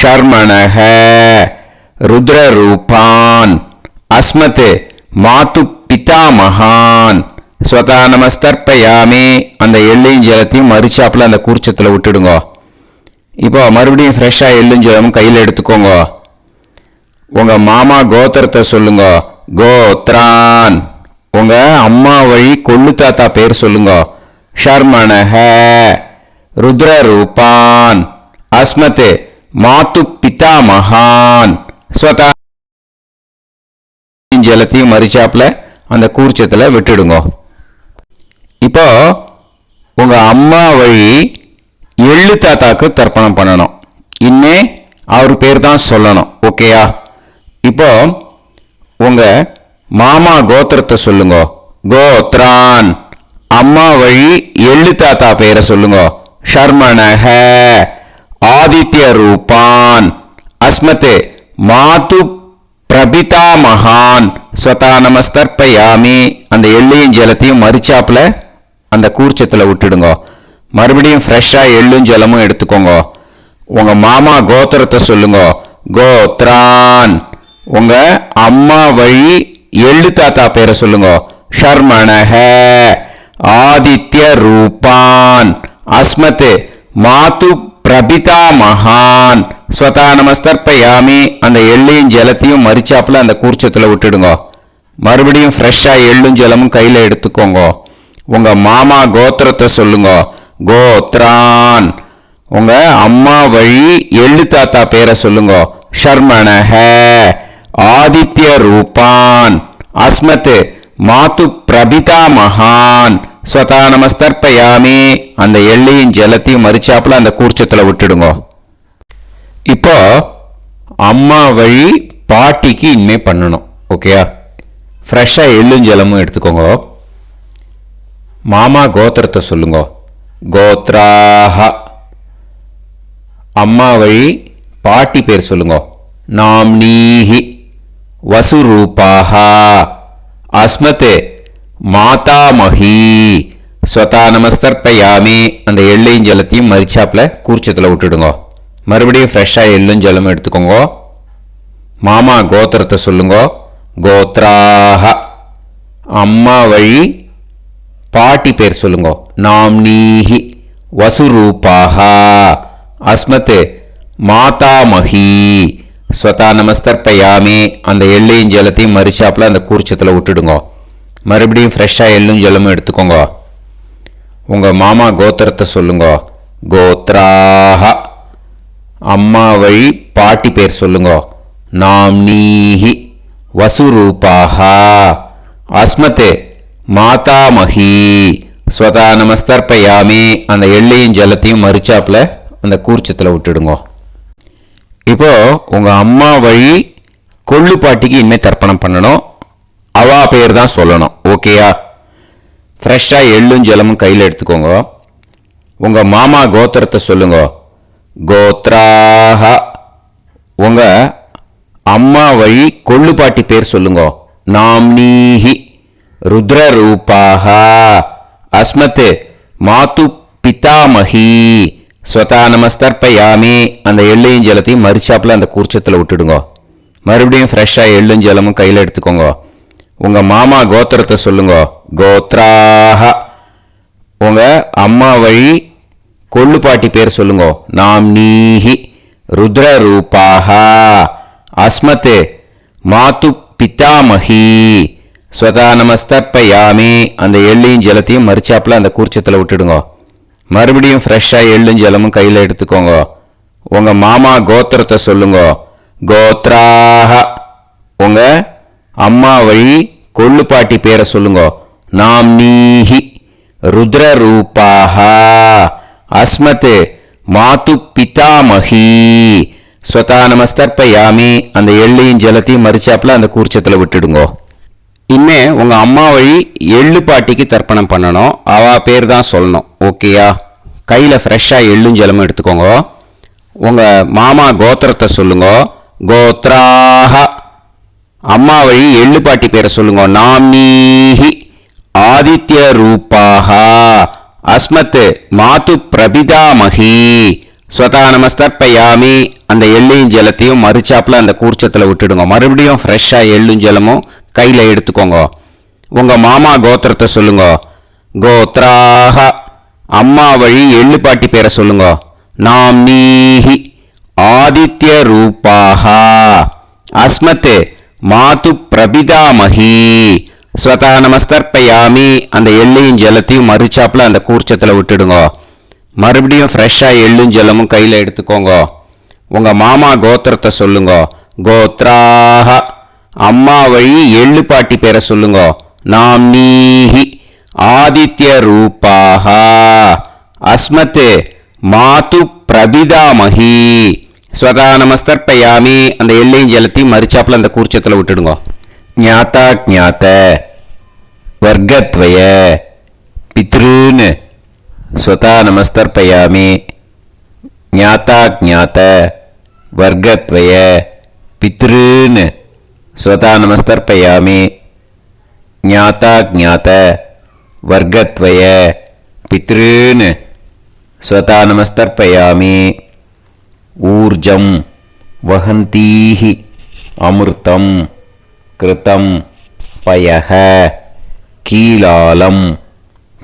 Speaker 2: ஷர்மணஹ. ருத்ரரூபான். அஸ்மத் மாது பிதாமகான். ஸ்வதா நமஸ்தர்ப்பயாமி. அந்த எள்ளையும் ஜலத்தையும் மரிச்சாப்பில் அந்த கூர்ச்சத்தில் விட்டுடுங்க. இப்போ மறுபடியும் ஃப்ரெஷ்ஷாக எள்ளும் ஜலமும் கையில் எடுத்துக்கோங்க. உங்கள் மாமா கோத்திரத்தை சொல்லுங்க. கோத்ரான். உங்கள் அம்மா வழி கொள்ளு தாத்தா பேர் சொல்லுங்க. ஷர்மணஹ. ருத்ரரூபான். அஸ்மத் மாது பிதாமகான். ஸ்வதா ஜலத்தையும் மறிச்சாப்புல அந்த கூர்ச்சத்தில் விட்டுடுங்க. இப்போ உங்க அம்மா வழி எள்ளு தாத்தாக்கு தர்ப்பணம் பண்ணணும். இன்னே அவர் பேர் தான் சொல்லணும். ஓகேயா? இப்போ உங்க மாமா கோத்திரத்தை சொல்லுங்க. கோத்ரான். அம்மா வழி எள்ளு தாத்தா பேரை சொல்லுங்க. ஷர்மணஹ ஆதித்ய ரூபான் அஸ்மத் மாது பிரபிதா மகான் ஸ்வதா நமஸ்தர்ப்பயாமி. அந்த எள்ளையும் ஜலத்தையும் மறிச்சாப்புல அந்த கூர்ச்சத்தில் விட்டுடுங்க. மறுபடியும் ஃப்ரெஷ்ஷாக எள்ளும் ஜலமும் எடுத்துக்கோங்க. உங்க மாமா கோத்திரத்தை சொல்லுங்க. கோத்ரான். உங்க அம்மா வழி எள்ளு தாத்தா பேரை சொல்லுங்க. ஷர்மணஹ ஆதித்ய ரூபான் அஸ்மத் மாது பிரபிதா மகான் ஸ்வதா நமஸ்தர்ப்பயாமி. அந்த எள்ளையும் ஜலத்தையும் மறிச்சாப்புல அந்த கூர்ச்சத்தில் விட்டுடுங்க. மறுபடியும் ஃப்ரெஷ்ஷாக எள்ளும் ஜலமும் கையில் எடுத்துக்கோங்க. உங்க மாமா கோத்திரத்தை சொல்லுங்க. கோத்ரான். உங்க அம்மா வழி எள்ளு தாத்தா பேரை சொல்லுங்க. ஷர்மணஹ ஆதித்ய ரூபான் அஸ்மத் மாது பிரபிதா மகான் ஸ்வதா நமஸ்தர்ப்பயாமி. அந்த எள்ளையும் ஜலத்தையும் மறிச்சாப்புல அந்த கூர்ச்சத்தில் விட்டுடுங்க. இப்போ அம்மா வழி பாட்டிக்கு இனிமே பண்ணணும். ஓகேயா? ஃப்ரெஷ்ஷாக எள்ளும் ஜலமும் எடுத்துக்கோங்க. மாமா கோத்திரத்தை சொல்லுங்க. கோத்ராஹ. அம்மா வழி பாட்டி பேர் சொல்லுங்க. நாம்னீஹி வசுரூபாஹ அஸ்மத் மாதாமஹி ஸ்வதா நமஸ்தர்ப்பயாமி. அந்த எள்ளையும் ஜலத்தையும் மறிச்சாப்புல கூர்ச்சத்தில் விட்டுடுங்க. மறுபடியும் ஃப்ரெஷ்ஷாக எள்ளும் ஜலமும் எடுத்துக்கோங்க. மாமா கோத்திரத்தை சொல்லுங்க. கோத்ராஹ. அம்மா வழி பாட்டி பேர் சொல்லுங்க. நாம்னீஹி வசுரூபாஹ அஸ்மத் மாதாமஹி ஸ்வதா நமஸ்தர்ப்பயாமி. அந்த எள்ளையும் ஜலத்தையும் மறிச்சாப்புல அந்த கூர்ச்சத்தில் விட்டுடுங்க. மறுபடியும் ஃப்ரெஷ்ஷாக எள்ளும் ஜலமும் எடுத்துக்கோங்க. உங்கள் மாமா கோத்திரத்தை சொல்லுங்க. கோத்ராஹ. அம்மா வழி பாட்டி பேர் சொல்லுங்க. நாம்னீஹி வசுரூபாஹ அஸ்மத் மாதாமஹி ஸ்வதா நமஸ்தர்ப்பயாமி. அந்த எள்ளையும் ஜலத்தையும் மறிச்சாப்புல அந்த கூர்ச்சத்தில் விட்டுடுங்க. இப்போ உங்க அம்மா வழி கொள்ளு பாட்டிக்கு இனிமேல் தர்ப்பணம் பண்ணணும். அவா பேர் தான் சொல்லணும். ஓகேயா? ஃப்ரெஷ்ஷாக எள்ளும் ஜலமும் கையில் எடுத்துக்கோங்க. உங்க மாமா கோத்திரத்தை சொல்லுங்க. கோத்ராஹ. உங்க அம்மா வழி கொள்ளு பாட்டி பேர் சொல்லுங்க. நாம்னீஹி ருத்ரரூபாஹ அஸ்மத் மாது பிதாமஹி ஸ்வதா நமஸ்தர்ப்பயாமி. அந்த எள்ளையும் ஜலத்தையும் மறிச்சாப்புல அந்த கூர்ச்சத்தில் விட்டுடுங்க. மறுபடியும் ஃப்ரெஷ்ஷாக எள்ளும் ஜலமும் கையில் எடுத்துக்கோங்க. உங்க மாமா கோத்திரத்தை சொல்லுங்க. கோத்ராஹ. உங்க அம்மா வழி கொள்ளு பாட்டி பேர் சொல்லுங்க. நாம்னீஹி ருத்ரரூபாஹ அஸ்மத் மாது பிதாமஹி ஸ்வதா நமஸ்தர்ப்பயாமி. அந்த எள்ளையும் ஜலத்தையும் மறிச்சாப்புல அந்த கூர்ச்சத்தில் விட்டுடுங்க. மறுபடியும் ஃப்ரெஷ்ஷாக எள்ளும் ஜலமும் கையில் எடுத்துக்கோங்க. உங்க மாமா கோத்திரத்தை சொல்லுங்க. கோத்ராஹ. உங்க அம்மா வழி கொள்ளு பாட்டி பேரை சொல்லுங்க. நாம்னீஹி ருத்ரரூபாஹ அஸ்மத் மாது பிதாமஹி ஸ்வதா நமஸ்தர்ப்பயாமி. அந்த எள்ளையும் ஜலத்தையும் மறிச்சாப்புல அந்த கூர்ச்சத்தில் விட்டுடுங்க. இனிமே உங்க அம்மா வழி எள்ளு பாட்டிக்கு தர்ப்பணம் பண்ணணும். அவா பேர் தான் சொல்லணும். ஓகேயா? கையில் ஃப்ரெஷ்ஷாக எள்ளும் ஜலமும் எடுத்துக்கோங்க. உங்க மாமா கோத்திரத்தை சொல்லுங்க. கோத்ராஹ. அம்மா வழி எள்ளு பாட்டி பேரை சொல்லுங்க. நாம்னீஹி ஆதித்ய ரூபாஹ அஸ்மத் மாது பிரபிதாமஹி ஸ்வதா நமஸ்தர்ப்பயாமி. அந்த எள்ளையும் ஜலத்தையும் மறிச்சாப்புல அந்த கூர்ச்சத்தில் விட்டுடுங்க. மறுபடியும் ஃப்ரெஷ்ஷாக எள்ளும் ஜலமும் கையில் எடுத்துக்கோங்க. உங்க மாமா கோத்திரத்தை சொல்லுங்க. கோத்ராஹ. அம்மா வழி எள்ளு பாட்டி பேரை சொல்லுங்க. நாம்னீஹி ஆதித்ய ரூபாஹ அஸ்மத் மாது பிரபிதாமஹி ஸ்வதா நமஸ்தர்ப்பயாமி. அந்த எள்ளையும் ஜலத்தையும் மறிச்சாப்புல அந்த கூர்ச்சத்தில் விட்டுடுங்க. மறுபடியும் ஃப்ரெஷ்ஷாக எள்ளும் ஜலமும் கையில் எடுத்துக்கோங்க. உங்க மாமா கோத்திரத்தை சொல்லுங்க. கோத்ராஹ அம்மா வழி எள்ளு பாட்டி பேரை சொல்லுங்க. நாம்னீஹி ஆதித்ய ரூபாஹ அஸ்மத் மாது பிரபிதாமஹி ஸ்வதா நமஸ்தர்ப்பயாமி. அந்த எள்ளையும் ஜலத்தையும் மறிச்சாப்புல அந்த கூர்ச்சத்தில் விட்டுடுங்க. ஞாதா ஜாத்த வர்க்கத்வய பித்ருன் ஸ்வதா நமஸ்தர்ப்பயாமி. ஞாதா ஜாத்த வர்க்கத்வய பித்ருன் ஸ்வதா நமஸ்தர்ப்பயாமி. ஞாதா ஜாத்த வர்க்கத்வய பித்ருன் ஸ்வதா நமஸ்தர்ப்பயாமி. ஊர்ஜம் வஹந்தீஹி அமிர்தம் கிருதம் பயஹ கீலாலம்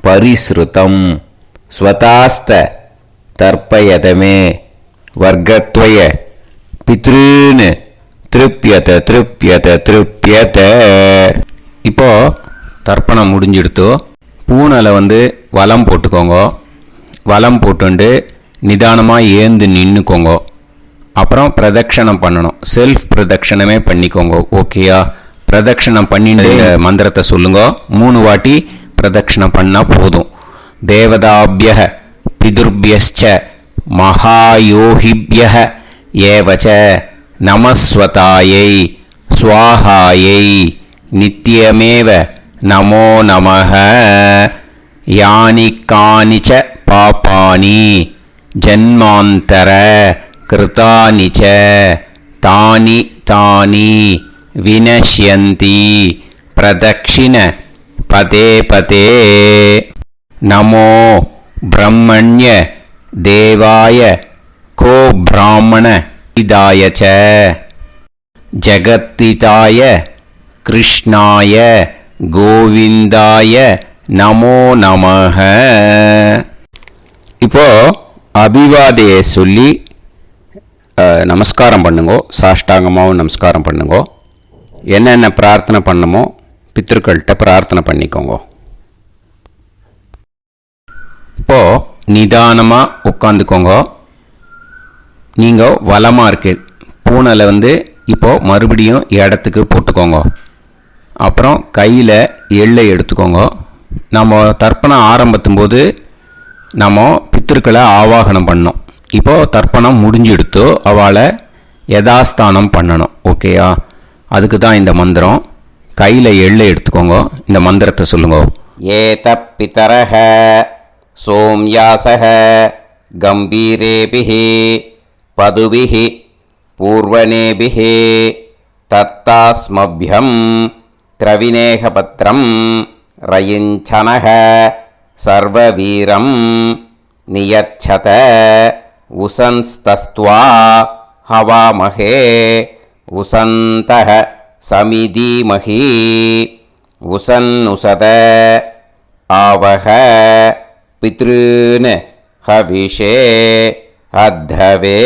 Speaker 2: பரிஸ்ருதம் ஸ்வதாஸ்த தர்ப்பயதமே வர்க்கத்வய பித்ருன் திருப்யத திருப்யத திருப்யத. இப்போ தர்ப்பணம் முடிஞ்சிடுத்தோ பூனலை வலம் போட்டுக்கோங்க. வலம் போட்டுண்டு நிதானமாக ஏந்து நின்றுக்கோங்க. அப்புறம் பிரதட்சணம் பண்ணணும். செல்ஃப் பிரதட்சணமே பண்ணிக்கோங்க. ஓகேயா? பிரதட்சணம் பண்ணிட்டு மந்திரத்தை சொல்லுங்க. 3 வாட்டி பிரதட்சணம் பண்ணால் போதும். தேவதாபிய பிதுர்பியச்ச மகாயோகிபிய ஏவச்ச நமஸ்வதாயை ஸ்வாஹாயை நித்யமேவ நமோ நமஹ. யானி கானிச்ச பாபானி ஜன்மாந்தர கிருதானி ச தானி தானி வினஷ்யந்தி பிரதக்ஷிண பதே பதே. நமோ பிரம்மண்ய தேவாய கோ பிராமண இதாய ச ஜகத்திதாய கிருஷ்ணாய கோவிந்தாய நமோ நமஹ. இப்போ அபிவாதையை சொல்லி நமஸ்காரம் பண்ணுங்கோ. சாஷ்டாங்கமாகவும் நமஸ்காரம் பண்ணுங்கோ. என்னென்ன பிரார்த்தனை பண்ணமோ பித்ருக்கள்கிட்ட பிரார்த்தனை பண்ணிக்கோங்க. இப்போ நிதானமாக உட்காந்துக்கோங்க. நீங்கள் வலமாக இருக்கு பூனலை இப்போது மறுபடியும் இடத்துக்கு போட்டுக்கோங்க. அப்புறம் கையில் எள்ளை எடுத்துக்கோங்க. நம்ம தர்ப்பணம் ஆரம்பித்தும் போது நம்ம பித்திருக்களை ஆவாகனம் பண்ணோம். இப்போது தர்ப்பணம் முடிஞ்செடுத்து அவளை யதாஸ்தானம் பண்ணணும். ஓகேயா? அதுக்கு தான் இந்த மந்திரம். கையில் எள்ளை எடுத்துக்கோங்க. இந்த மந்திரத்தை சொல்லுங்க. ஏத பிதரஹ சோம்யாசஹ கம்பீரேபிஹி பதுபிஹி பூர்வனேபிஹி தத்தாஸ்மப்யம் திரவிநேகபத்ரம் ரயிஞ்சனஹ சர்வவீரம் நியச்சத உசன்ஸ்தஸ்த்வா ஹவாமஹே உசந்தஹ சமிதீமஹி உசன்னுசத ஆவஹ பித்ருன் ஹவிஷே அத்தவே.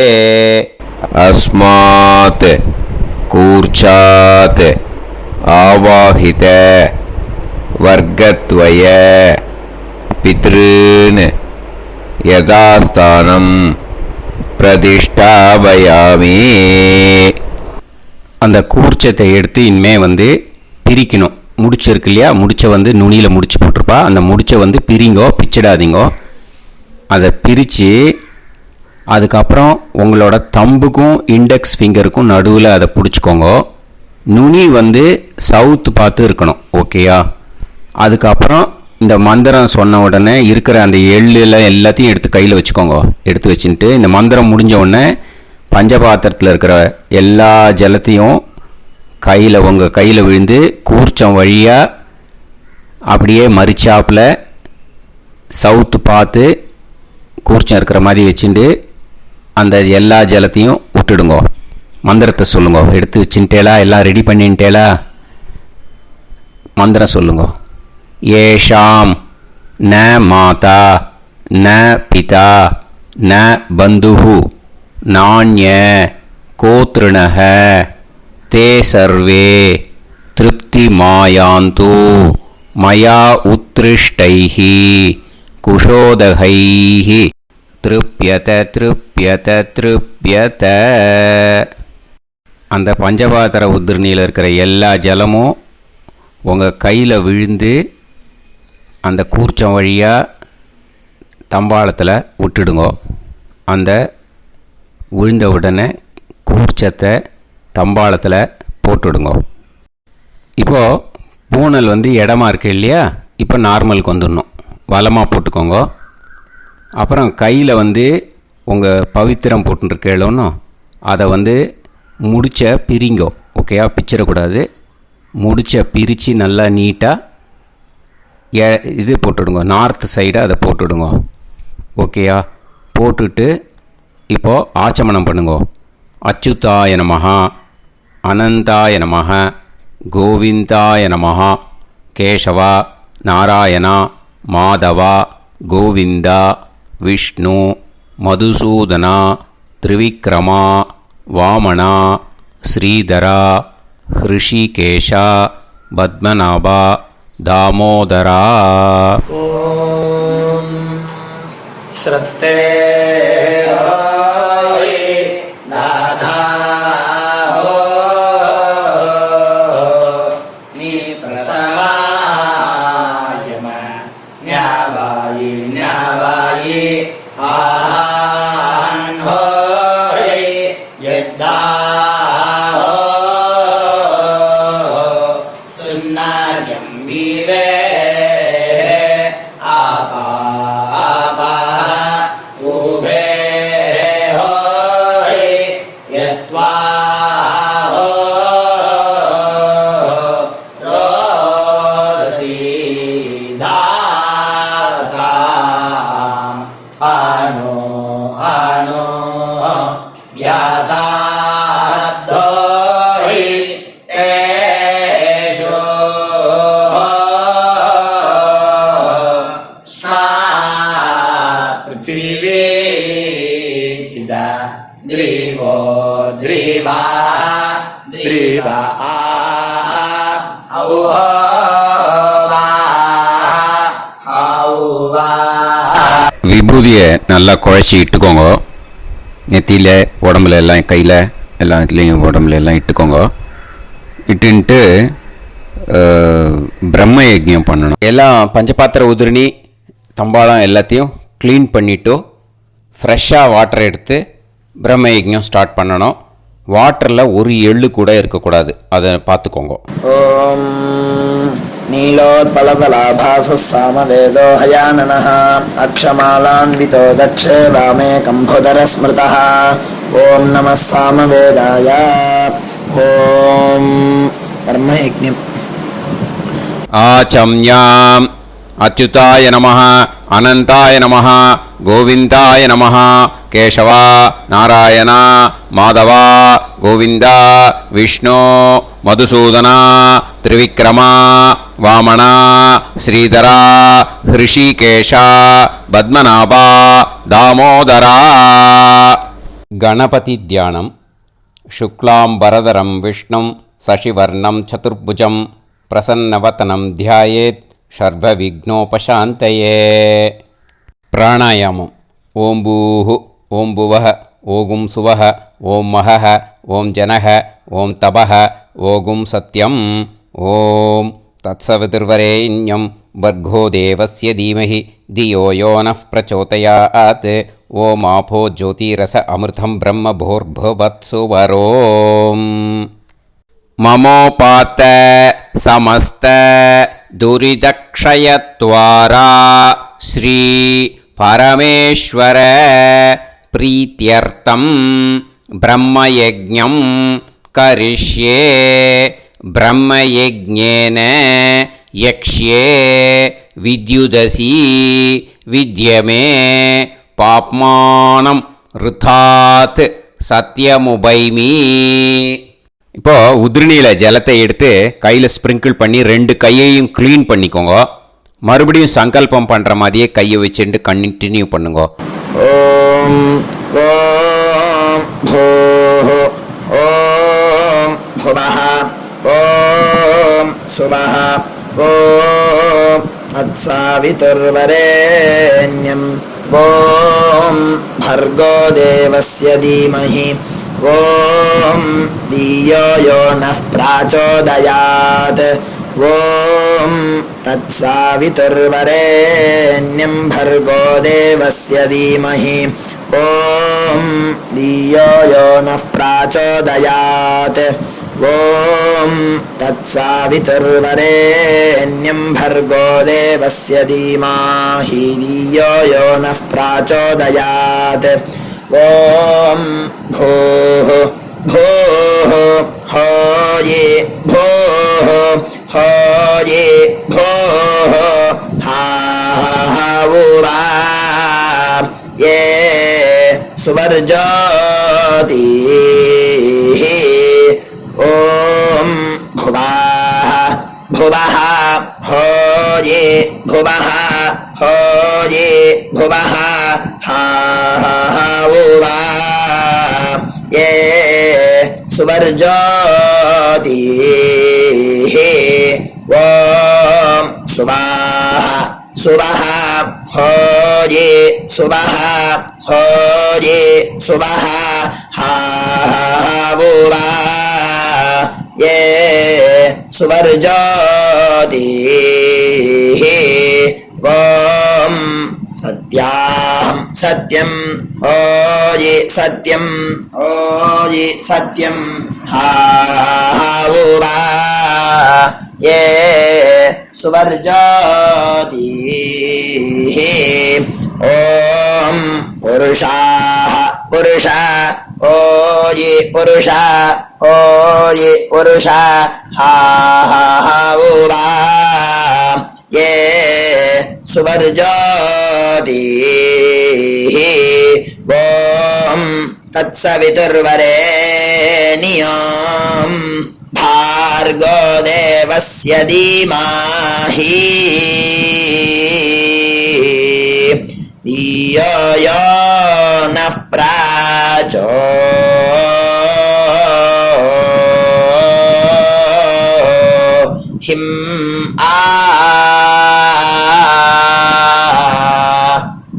Speaker 2: அஸ்மாத் கூர்ச்சாத் ஆவாஹித வர்க்கத்வய பித்ருன் யதாஸ்தானம் பிரதிஷ்டாபயாமி. அந்த கூர்ச்சத்தை எடுத்து இனிமே பிரிக்கணும். முடிச்சிருக்கு இல்லையா? முடிச்ச நுனியில் முடிச்சு போட்டிருப்பா. அந்த முடிச்சை பிரிங்கோ, பிச்சிடாதீங்கோ. அதை பிரித்து அதுக்கப்புறம் உங்களோட தம்புக்கும் இண்டெக்ஸ் ஃபிங்கருக்கும் நடுவில் அதை பிடிச்சிக்கோங்க. நுனி சவுத்து பார்த்து இருக்கணும். ஓகேயா? அதுக்கப்புறம் இந்த மந்திரம் சொன்ன உடனே இருக்கிற அந்த எள்ளில் எல்லாத்தையும் எடுத்து கையில் வச்சுக்கோங்க. எடுத்து வச்சுட்டு இந்த மந்திரம் முடிஞ்ச உடனே பஞ்சபாத்திரத்தில் இருக்கிற எல்லா ஜலத்தையும் உங்கள் கையில் விழுந்து கூர்ச்சம் வழியாக அப்படியே மறிச்சாப்பில் சவுத்து பார்த்து கூர்ச்சம் இருக்கிற மாதிரி வச்சுட்டு அந்த எல்லா ஜலத்தையும் விட்டுடுங்க. மந்திரத்தை சொல்லுங்க. எடுத்து வச்சுட்டேலா? எல்லாம் ரெடி பண்ணிட்டேலா? மந்திரம் சொல்லுங்க. ஏஷாம் ந மாதா ந பிதா ந பந்துஹு நாண்ய கோத்ருணஹ தே சர்வே திருப்தி மாயாந்து மயா உத்ருஷ்டைஹி குஷோதகைஹி திருப்யத திருப்யத திருப்யத.
Speaker 1: அந்த பஞ்சபாத்திர உதிரணியில் இருக்கிற எல்லா ஜலமும் உங்கள் கையில் விழுந்து அந்த கூர்ச்சம் வழியாக தம்பாளத்தில் விட்டுடுங்க. அந்த விழுந்த உடனே கூர்ச்சத்தை தம்பாளத்தில் போட்டுடுங்க. இப்போது பூனல் இடமா இருக்கு இல்லையா, இப்போ நார்மலுக்கு வந்துடணும். வலமாக போட்டுக்கோங்க. அப்புறம் கையில் உங்கள் பவித்திரம் போட்டுருக்கேளோன்னு அதை முடிச்ச பிரிங்கோ. ஓகேயா, பிச்சிடக்கூடாது. முடிச்ச பிரித்து நல்லா நீட்டாக இது போட்டுடுங்க, நார்த் சைடை அதை போட்டுடுங்க. ஓகேயா, போட்டுட்டு இப்போது ஆச்சமனம் பண்ணுங்க. அச்சுதாய நமஹ, அனந்தாய நமஹ, கோவிந்தாய நமஹ, கேசவா, நாராயணா, மாதவா, கோவிந்தா, விஷ்ணு, மதுசூதனா, திரிவிக்ரமா, வாமனா, ஸ்ரீதரா, ஹிருஷிகேஷா, பத்மநாபா, தாமோதரா.
Speaker 3: ஓம் ஸ்ரத்தே
Speaker 1: விபூதியை நல்லா குழச்சி இட்டுக்கோங்க. நெத்தியில், உடம்புல எல்லாம், கையில் எல்லாம் இதுலேயும் உடம்புல எல்லாம் இட்டுக்கோங்க. இட்டுன்ட்டு பிரம்ம யஜ்ஞம் பண்ணணும்.
Speaker 2: எல்லாம் பஞ்சபாத்திர உதிரணி தம்பாளம் எல்லாத்தையும் க்ளீன் பண்ணிவிட்டு ஃப்ரெஷ்ஷாக வாட்டர் எடுத்து பிரம்ம யஜ்ஞம் ஸ்டார்ட் பண்ணணும். வாட்டரில் ஒரு எள்ளு கூட இருக்கக்கூடாது, அதை பார்த்துக்கோங்க.
Speaker 3: ஓம் நீலோத்பலதலாபாச சாமவேதோ ஹயானனः அக்ஷமாலான்விதோ தக்ஷே வாமே கம்போதர ஸ்மிருதः. ஓம் நமः சாமவேதாய. ஓம் பிரம்மயஜ்ஞம்.
Speaker 1: ஆச்சம்யாம் அச்சுதாய நமஹ, அனந்தாய நமஹ, கோவிந்தாய நமஹ, கேசவா, நாராயணா, மாதவா, கோவிந்தா, விஷ்ணு, மதுசூதனா, திரிவிக்ரமா, வாமனா, ஸ்ரீதரா, ஹிருஷிகேஷா, பத்மநாபா, தாமோதரா.
Speaker 2: கணபதி தியானம். சுக்லாம்பரதரம் விஷ்ணும் சசிவர்ணம் சதுர்புஜம் பிரசன்னவதனம் தியாயேத் சர்வவிக்னோபசாந்தயே. பிராணாயாமம். ஓம் பூஹு, ஓம் புவஹ, ஓகும் சுவஹ, ஓம் மஹஹ, ஓம் ஜனஹ, ஓம் தபஹ, ஓகும் சத்யம். ஓம் தத்சவிதுர்வரேண்யம் வர்கோ தேவஸ்ய தீமஹி தியோ யோ நः பிரச்சோதயாத். ஓம் ஆபோ ஜோதிரச அமிர்தம் பிரம்ம பூர்புவத்சு வரோம். மமோபாத்த சமஸ்த துரிதக்ஷயத்வாரா ஸ்ரீ பரமேஸ்வர பிரீத்யர்த்தம் பிரம்மயஜ்ஞம் கரிஷ்யே. பிரம்மயஜ்ஞேன யக்ஷ்யே வித்யுதசி வித்யமே பாப்மானம் ருதாத் சத்யமுபைமி. இப்போது உதிரணியில் ஜலத்தை எடுத்து கையில் ஸ்ப்ரிங்கிள் பண்ணி 2 கையையும் க்ளீன் பண்ணிக்கோங்க. மறுபடியும் சங்கல்பம் பண்ணுற மாதிரியே கையை வச்சுட்டு கண்டினியூ பண்ணுங்க.
Speaker 3: ஓம் ஓம் பூஹு, ஓம் புவஹ, ஓம் சுவஹ, ஓம் அத்சாவிதுர்வரேண்யம், ஓம் भर्गो देवस्य धीमहि ॐ धियो यो नः प्राचोदयात् ॐ तत्सावितुर्वरेण्यं भर्गो देवस्य धीमहि ॐ धियो यो नः प्राचोदयात् ॐ तत्सावितुर्वरेण्यं भर्गो देवस्य धीमहि धियो यो नः प्राचोदयात् ॐ भूः भूः हरि भूः हरि भूः हा उवा ये सुवर्जति ॐ भुवः भुवः हरि भुवः हरि भुवः हा उवा ये सुवर्जति ॐ सुवाः सुवः हरि सुवः हरि सुवः हा उवा ये सुवर्जति ॐ सत्यां सत्यं हरि सत्यं हरि सत्यं हा उवा ये सुवर्जति ॐ पुरुषाः पुरुषा हरि पुरुषा हरि पुरुषा हा उवा ये सुवर्जति ॐ तत्सवितुर्वरेण्यं भार्गो देवस्य धीमहि धियो यो नः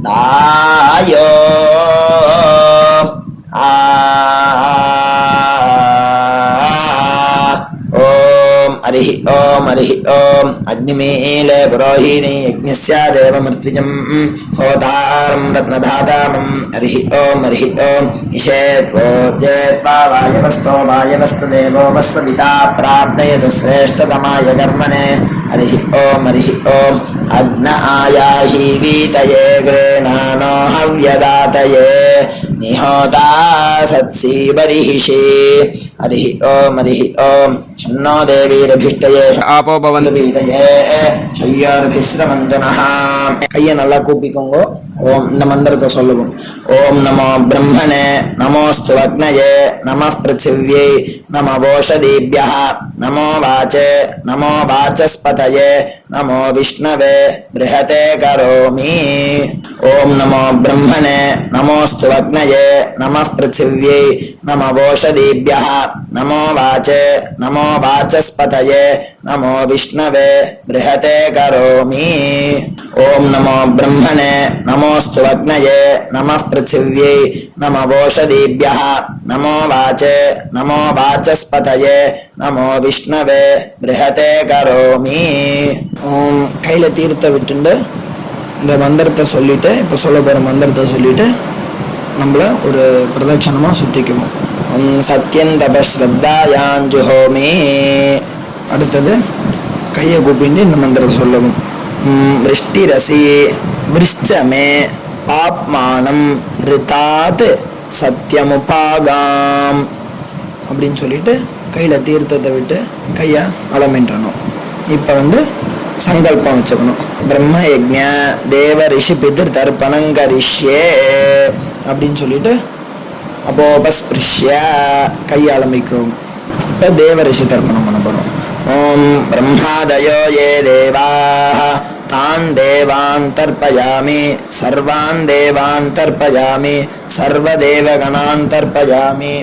Speaker 3: दायो हरिः ओम अग्निमीले पुरोहिणी यज्ञस्य देवमृत्विजं होतारं रत्नधातामं हरिः ओम ईशेत्वोज्येत्वा वायवस्तो देवो वस्वपिता प्राप्नयतु श्रेष्ठतमाय कर्मणे हरिः ओम अग्न आयाहि वीतये गृह्णानो हव्यदातये निहोता सत्सी बर्हिषि हरिः ओम शन्नो देवीरभिष्टये
Speaker 1: आपो भवन्तु
Speaker 3: வீதையே ஷய்யார்பிஸ்ரவந்து நஹ. கையை நல்லா கூப்பிக்கோங்க. ஓம் இந்த மந்திரத்தை சொல்லுவோம். ஓம் நமோ பிரம்மணே நமோஸ்து அக்னயே நமः பிருத்திவ்யை நமோ ஓஷதீப்யः நமோ வாச்சே நமோ வாசஸ்பதயே நமோ விஷ்ணவே ப்ருஹதே கரோமி. ஓம் நமோ பிரம்மணே நமோஸ்து அக்னயே நமः பிருத்திவ்யை நமோ ஓஷதீப்யः நமோ வாச்சே நமோ வாசஸ்பதயே நமோ விஷ்ணவே ப்ருஹதே கரோமி. ஓம் நமோ பிரம்மணே நமோஸ்து அக்னயே நமः பிருத்திவ்யை நமோ ஓஷதீப்யः நமோ வாச்சே நமோ வாசஸ்பதயே நமோ விஷ்ணவே ப்ருஹதே கரோமி. ஓம் கையில தீர்த்த விட்டுண்டு இந்த மந்திரத்தை சொல்லிட்டு இப்போ சொல்ல போகிற மந்திரத்தை சொல்லிட்டு நம்மள ஒரு பிரதட்சணமாக சுற்றிக்குவோம். சத்யந்தபஸ்ரத்தாயாஞ்சுஹோமி. அடுத்தது கையை கூப்பிட்டு இந்த மந்திரத்தை சொல்லவும். விருஷ்டிரசி விருஷ்டமே பாப்மானம் ரிதாத் சத்யமுபாகாம் அப்படின்னு சொல்லிட்டு கையில் தீர்த்தத்தை விட்டு கையை அலமின்றணும். இப்போ சங்கல்பம் வச்சுக்கணும். பிரம்ம யஜ்ஞ தேவ ரிஷி பிதிர் தர்ப்பணங்கரிஷ்யே அப்படின்னு சொல்லிட்டு அப்போபஸ்பிருஷ்ய கையை ஆரம்பிக்கும். இப்போ தேவ ரிஷி தர்ப்பணம் பண்ண போகிறோம். ஓம் பிரம்மாதயோ ஏ தேவாः तान् देवान् तर्पयामि सर्वान् देवान् तर्पयामि सर्वदेवगणान् तर्पयामि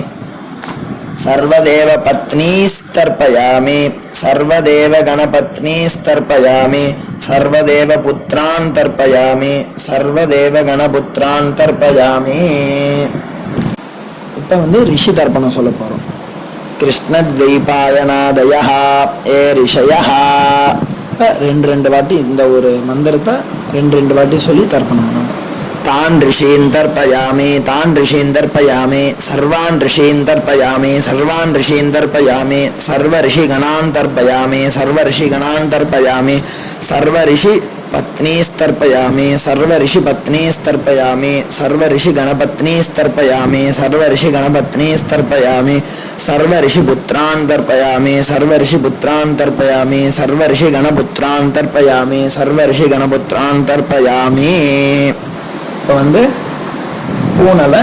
Speaker 3: सर्वदेवपत्नीस्तर्पयामि सर्वदेवगणपत्नीस्तर्पयामि सर्वदेवपुत्रान् तर्पयामि सर्वदेवगणपुत्रान् तर्पयामि. இப்போ வந்து ரிஷி தர்ப்பணம் சொல்ல போகிறோம். கிருஷ்ணத்வைபாயனாதயா ஏ ரிஷயா. ரெண்டு வாட்டி இந்த ஒரு மந்திரத்தை ரெண்டு வாட்டி சொல்லி தர்ப்பணம் பண்ணணும். तान् ऋषीन् तर्पयामि, तान् ऋषीन् तर्पयामि, सर्वान् ऋषीन् तर्पयामि, सर्वान् ऋषीन् तर्पयामि, सर्वऋषिगणान् तर्पयामि, सर्वऋषिगणान् तर्पयामि, सर्वऋषिपत्नीस्तर्पयामि, सर्वऋषिपत्नीस्तर्पयामि, सर्वऋषिगणपत्नीस्तर्पयामि, सर्वऋषिगणपत्नीस्तर्पयामि, सर्वऋषिपुत्रान् तर्पयामि, सर्वऋषिपुत्रान् तर्पयामि, सर्वऋषिगणपुत्रान् तर्पयामि, सर्वऋषिगणपुत्रान् तर्पयामि. இப்போ வந்து பூனலை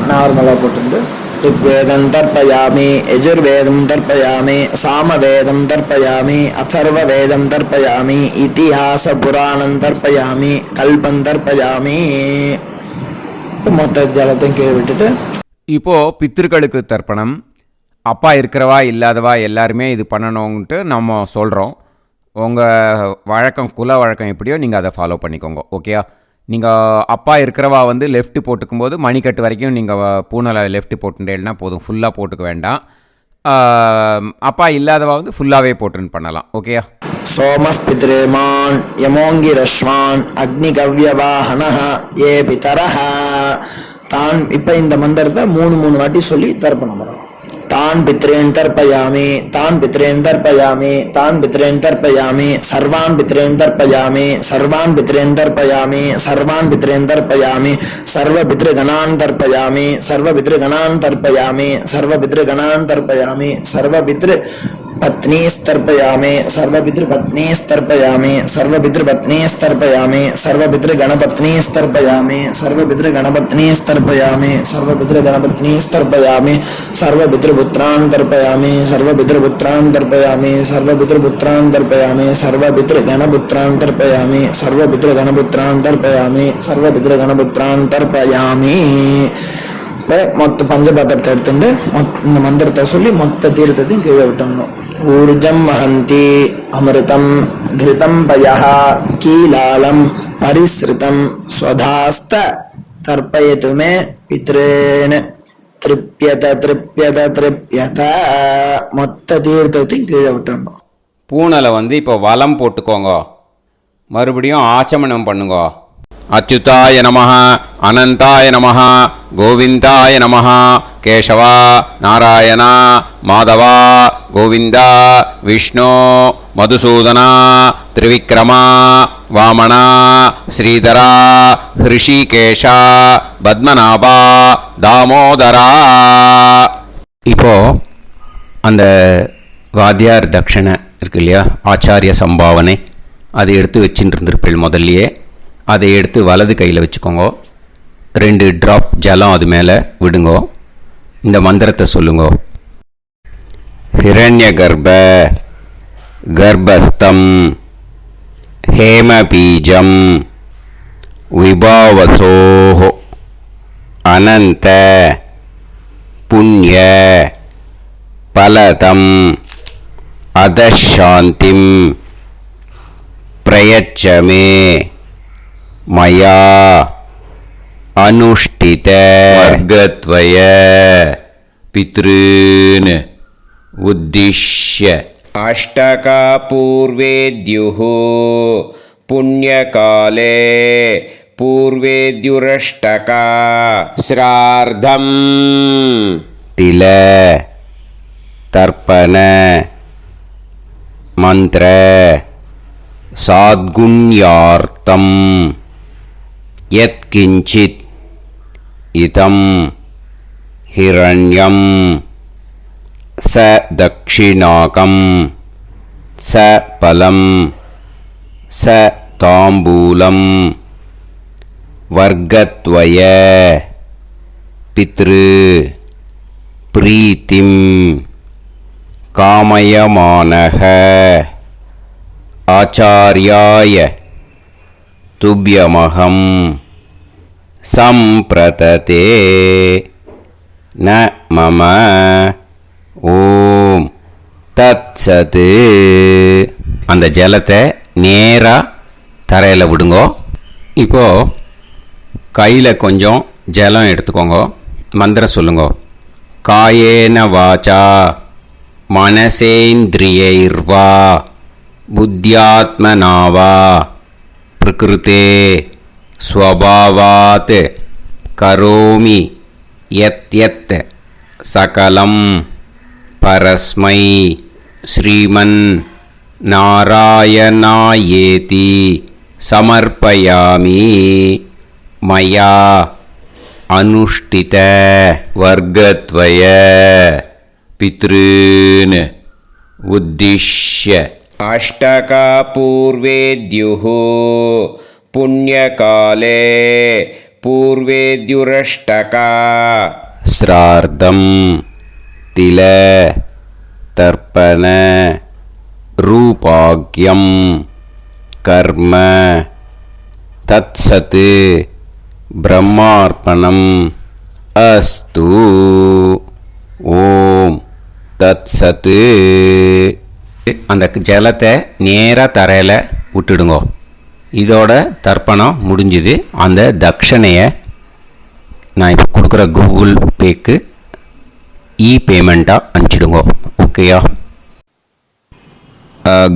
Speaker 3: நார்மலாக போட்டு ऋग्वेदं तर्पयामि, यजुर्वेदं तर्पयामि, सामवेदं तर्पयामि, अथर्ववेदं तर्पयामि, इतिहासपुराणं तर्पयामि, कल्पं तर्पयामि. மொத்த ஜலத்தையும் கீழே விட்டுட்டு
Speaker 2: இப்போது பித்திருக்களுக்கு தர்ப்பணம். அப்பா இருக்கிறவா இல்லாதவா எல்லாருமே இது பண்ணணுன்ட்டு நம்ம சொல்கிறோம். உங்கள் வழக்கம் குல வழக்கம் எப்படியோ நீங்கள் அதை ஃபாலோ பண்ணிக்கோங்க. ஓகேயா? நீங்கள் அப்பா இருக்கிறவா வந்து லெஃப்ட் போட்டுக்கும்போது மணிக்கட்டு வரைக்கும் நீங்கள் பூனலை லெஃப்ட் போட்டுட்டேன்னா போதும், ஃபுல்லாக போட்டுக்க வேண்டாம். அப்பா இல்லாதவா வந்து ஃபுல்லாகவே போட்டுன்னு பண்ணலாம். ஓகேயா?
Speaker 3: சோமः பித்ருமான் யமோங்கிரஸ்வான் அக்னிகவ்யவாஹனஹ ஏ பிதரஹ தான். இப்போ இந்த மந்திரத்தை மூணு வாட்டி சொல்லி தர்ப்பணம் பண்ணணும். तान् पितॄन् तर्पयामि, तान् पितॄन् तर्पयामि, तान् पितॄन् तर्पयामि, सर्वान् पितॄन् तर्पयामि, सर्वान् पितॄन् तर्पयामि, सर्वान् पितॄन् तर्पयामि, सर्वपितृगणान् तर्पयामि, सर्वपितृगणान् तर्पयामि, सर्वपितृगणान् तर्पयामि, सर्वपितृपत्नीस्तर्पयामि, सर्वपितृपत्नीस्तर्पयामि, सर्वपितृपत्नीस्तर्पयामि, सर्वपितृगणपत्नीस्तर्पयामि, सर्वपितृगणपत्नीस्तर्पयामि, सर्वपितृगणपत्नीस्तर्पयामि, सर्वपितृपुत्रान् तर्पयामि, सर्वपितृपुत्रान् तर्पयामि, सर्वपितृपुत्रान् तर्पयामि, सर्वपितृगणपुत्रान् तर्पयामि, सर्वपितृगणपुत्रान् तर्पयामि, सर्वपितृगणपुत्रान् तर्पयामि. இப்போ மொத்த பஞ்சபாத்திரத்தை எடுத்துட்டு இந்த மந்திரத்தை சொல்லி மொத்த தீர்த்தத்தையும் கீழே விட்டணும். ஊர்ஜம் வஹந்தி அமிர்தம் திருதம் பயஹ கீலாலம் பரிஸ்ருதம் ஸ்வதாஸ்த தர்ப்பயதுமே பித்ரேன் திருப்யத திருப்யத திருப்யத. மொத்த தீர்த்தத்தையும் கீழே விட்டணும்.
Speaker 2: பூனலை வந்து இப்போ வலம் போட்டுக்கோங்க. மறுபடியும் ஆச்சமனம் பண்ணுங்க. அச்சுதாய நமஹ, அனந்தாய நமஹ, கோவிந்தாய நமஹ, கேசவா நாராயணா மாதவா கோவிந்தா விஷ்ணு மதுசூதனா திரிவிக்ரமா வாமனா ஸ்ரீதரா ஹிருஷிகேஷா பத்மநாபா தாமோதரா. இப்போ அந்த வாத்தியார் தட்சணை இருக்கு இல்லையா, ஆச்சாரிய சம்பாவனை, அதை எடுத்து வச்சுட்டு இருந்திருப்பேள் முதல்லையே. அதை எடுத்து வலது கையில் வச்சுக்கோங்க. 2 ட்ராப் ஜலம் அது மேலே விடுங்கோ. இந்த மந்திரத்தை சொல்லுங்கோ. ஹிரண்ய கர்ப்ப கர்ப்பஸ்தம் ஹேமபீஜம் விபாவசோஹோ அனந்த புண்ணிய பலதம் அதசாந்திம் பிரயச்சமே மயா அனுஷ்டித வர்க்கத்வய பித்ருன் உத்திஷ்ய அஷ்டகா பூர்வேத்யுः புண்ணியகாலே பூர்வேத்யுரஷ்டகா ஸ்ரார்த்தம் தில தர்ப்பண மந்திர சாத்குண்யார்த்தம் யத்கிஞ்சித் இதம் ஹிரண்யம் ச தக்ஷிணாகம் ச பலம் ச தாம்பூலம் வர்க்கத்வய பித்ரு பிரீத்திம் காமயமானஹ ஆச்சார்யாய துப்யமகம் சம்பிரததே ந மம ஓம் தத்சது. அந்த ஜலத்தை நேராக தரையில் விடுங்கோ. இப்போது கையில் கொஞ்சம்
Speaker 1: ஜலம் எடுத்துக்கோங்க. மந்திரம் சொல்லுங்க. காயேன வாச்சா மனசேந்திரியைர்வா புத்தியாத்மனாவா பிரகிருதே ஸ்வபாவாத் கரோமி யத் சகலம் பரஸ்மை ஸ்ரீமன் நாராயணாயேதி சமர்ப்பயாமி மயா அனுஷ்டித வர்க்கத்வய பித்ருன் உத்திஷ்ய அஷ்டகா பூர்வேத்யுः புண்ணியகாலே பூர்வேத்யுரஷ்டகா ஸ்ரார்த்தம் தில தர்ப்பண ரூபாக்யம் கர்ம தத்சத் பிரம்மார்ப்பணம் அஸ்து. ஓம் தத்சத். அந்த ஜலத்தை நேராக தரையில் விட்டுடுங்கோ. இதோட தர்ப்பணம் முடிஞ்சுது. அந்த தட்சணையை நான் இப்போ கொடுக்குற கூகுள் பேக்கு பேமெண்ட்டாக அனுப்பிச்சிடுங்கோ. ஓகேயா?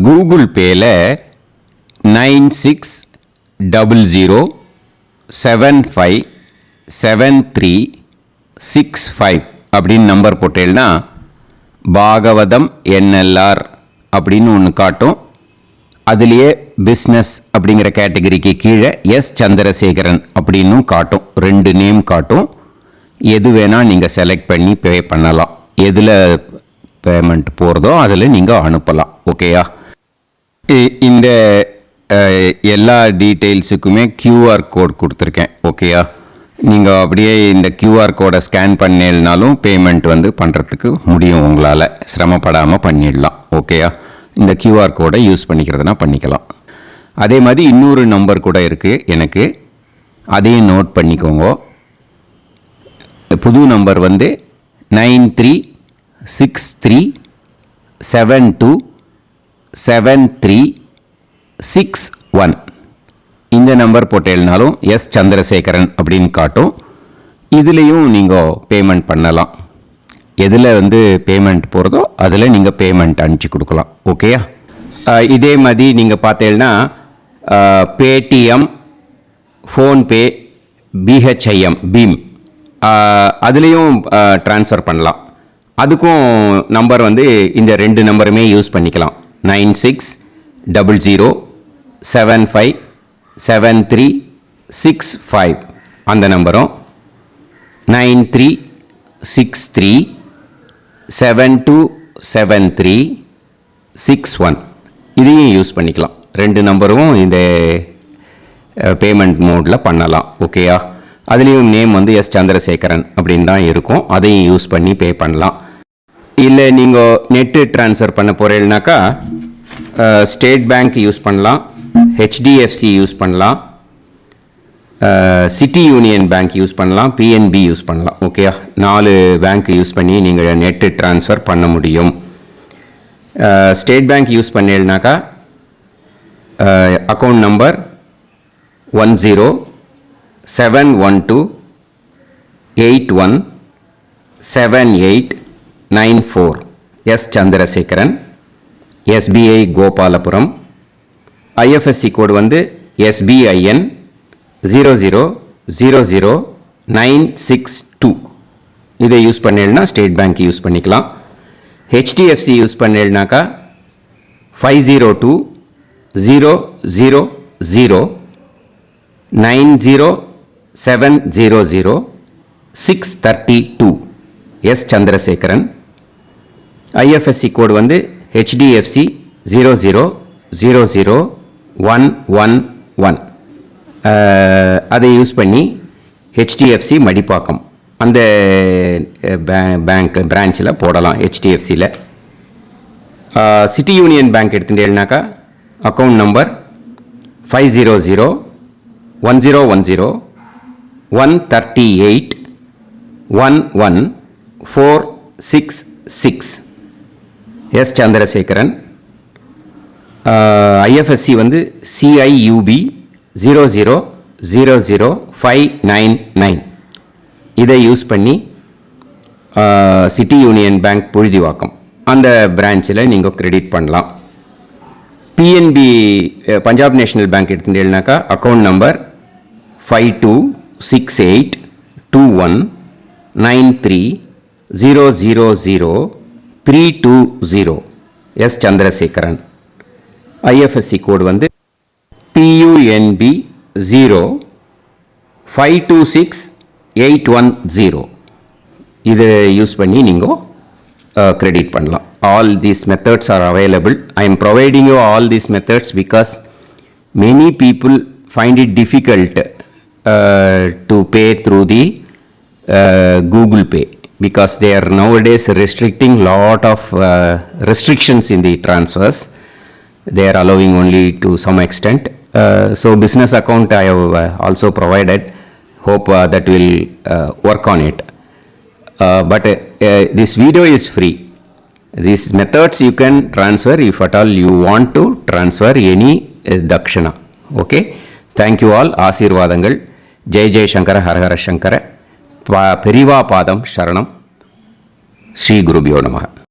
Speaker 1: கூகுள் பேயில் 9600757365 அப்படின்னு நம்பர் போட்டேன்னா பாகவதம் என்எல்ஆர் அப்படின்னு ஒன்று காட்டும். அதுலேயே பிஸ்னஸ் அப்படிங்கிற கேட்டகரிக்கு கீழே எஸ் சந்திரசேகரன் அப்படின்னும் காட்டும். 2 நேம் காட்டும். எது வேணால் நீங்கள் செலக்ட் பண்ணி பே பண்ணலாம். எதில் பேமெண்ட் போகிறதோ அதில் நீங்கள் அனுப்பலாம். ஓகேயா? இந்த எல்லா டீட்டெயில்ஸுக்குமே QR கோட் கொடுத்துருக்கேன். ஓகேயா? நீங்கள் அப்படியே இந்த QR கோடை ஸ்கேன் பண்ணினாலும் பேமெண்ட் பண்ணுறதுக்கு முடியும். உங்களால் சிரமப்படாமல் பண்ணிடலாம். ஓகேயா? இந்த QR கோடை யூஸ் பண்ணிக்கிறதுனா பண்ணிக்கலாம். அதே மாதிரி இன்னொரு நம்பர் கூட இருக்குது எனக்கு. அதையும் நோட் பண்ணிக்கோங்க. புது நம்பர் 9363727361. இந்த நம்பர் போட்டேன்னாலும் எஸ் சந்திரசேகரன் அப்படின்னு காட்டும். இதுலேயும் நீங்கள் பேமெண்ட் பண்ணலாம். எதில் பேமெண்ட் போகிறதோ அதில் நீங்கள் பேமெண்ட் அனுப்பிச்சி கொடுக்கலாம். ஓகேயா? இதே மாதிரி நீங்கள் பார்த்தீங்கன்னா பேடிஎம், ஃபோன்பே, பிஹெச்ஐஎம், பீம் அதுலேயும் ட்ரான்ஸ்ஃபர் பண்ணலாம். அதுக்கும் நம்பர் இந்த 2 நம்பருமே யூஸ் பண்ணிக்கலாம். 9600757365 அந்த நம்பரும் 9363727361 இதையும் யூஸ் பண்ணிக்கலாம். 2 நம்பரும் இந்த பேமெண்ட் மோடில் பண்ணலாம். ஓகேயா? அதுலேயும் நேம் எஸ் சந்திரசேகரன் அப்படின்னு தான் இருக்கும். அதையும் யூஸ் பண்ணி பே பண்ணலாம். இல்லை நீங்கள் நெட்டு ட்ரான்ஸ்ஃபர் பண்ண போகிறீங்கனாக்கா ஸ்டேட் பேங்க் யூஸ் பண்ணலாம், HDFC யூஸ் பண்ணலாம், சிட்டி யூனியன் பேங்க் யூஸ் பண்ணலாம், PNB யூஸ் பண்ணலாம். ஓகேயா? 4 பேங்க் யூஸ் பண்ணி நீங்கள் நெட்டு ட்ரான்ஸ்ஃபர் பண்ண முடியும். ஸ்டேட் பேங்க் யூஸ் பண்ணீங்கனாக்கா account number 1071281789 S Chandrasekaran, SBI Gopalapuram. IFSC code SBIN 0000962. இதை யூஸ் பண்ணீங்கன்னா ஸ்டேட் பேங்க் யூஸ் பண்ணிக்கலாம். HDFC யூஸ் பண்ணீங்கனாக்கா 50200907000632 S Chandrasekaran. IFSC code HDFC 0000111. அதை யூஸ் பண்ணி HDFC மடிப்பாக்கம் அந்த பேங்க் பிரான்ச்சில் போடலாம். HDFCயில் சிட்டி யூனியன் பேங்க் எடுத்துட்டேன்னாக்கா account number 500101013811466 S Chandrasekaran. IFSC CIUB 0000599
Speaker 2: இதை யூஸ் பண்ணி சிட்டி யூனியன் பேங்க் புழுதிவாக்கம் அந்த பிரான்ச்சில் நீங்கள் கிரெடிட் பண்ணலாம். பிஎன்பி பஞ்சாப் நேஷனல் பேங்க் எடுத்துட்டீங்கன்னாக்கா account number 52682193000320 S Chandrasekaran. IFSC code வந்து PUNB 0526810. இதை யூஸ் பண்ணி நீங்கள் கிரெடிட் பண்ணலாம். All these methods are available. I am providing you all these methods because many people find it difficult to pay through the Google Pay because they are nowadays restricting lot of restrictions in the transfers. They are allowing only to some extent. So business account I have also provided. Hope that will work on it. But this video is free. These methods you can transfer if at all you want to transfer any dakshana. Okay. Thank you all. ஆசீர்வாதங்கள். ஜெய் ஜெய் சங்கர ஹரஹர சங்கர. பெரிவா பாதம் சரணம். ஸ்ரீ குருபியோ நமः.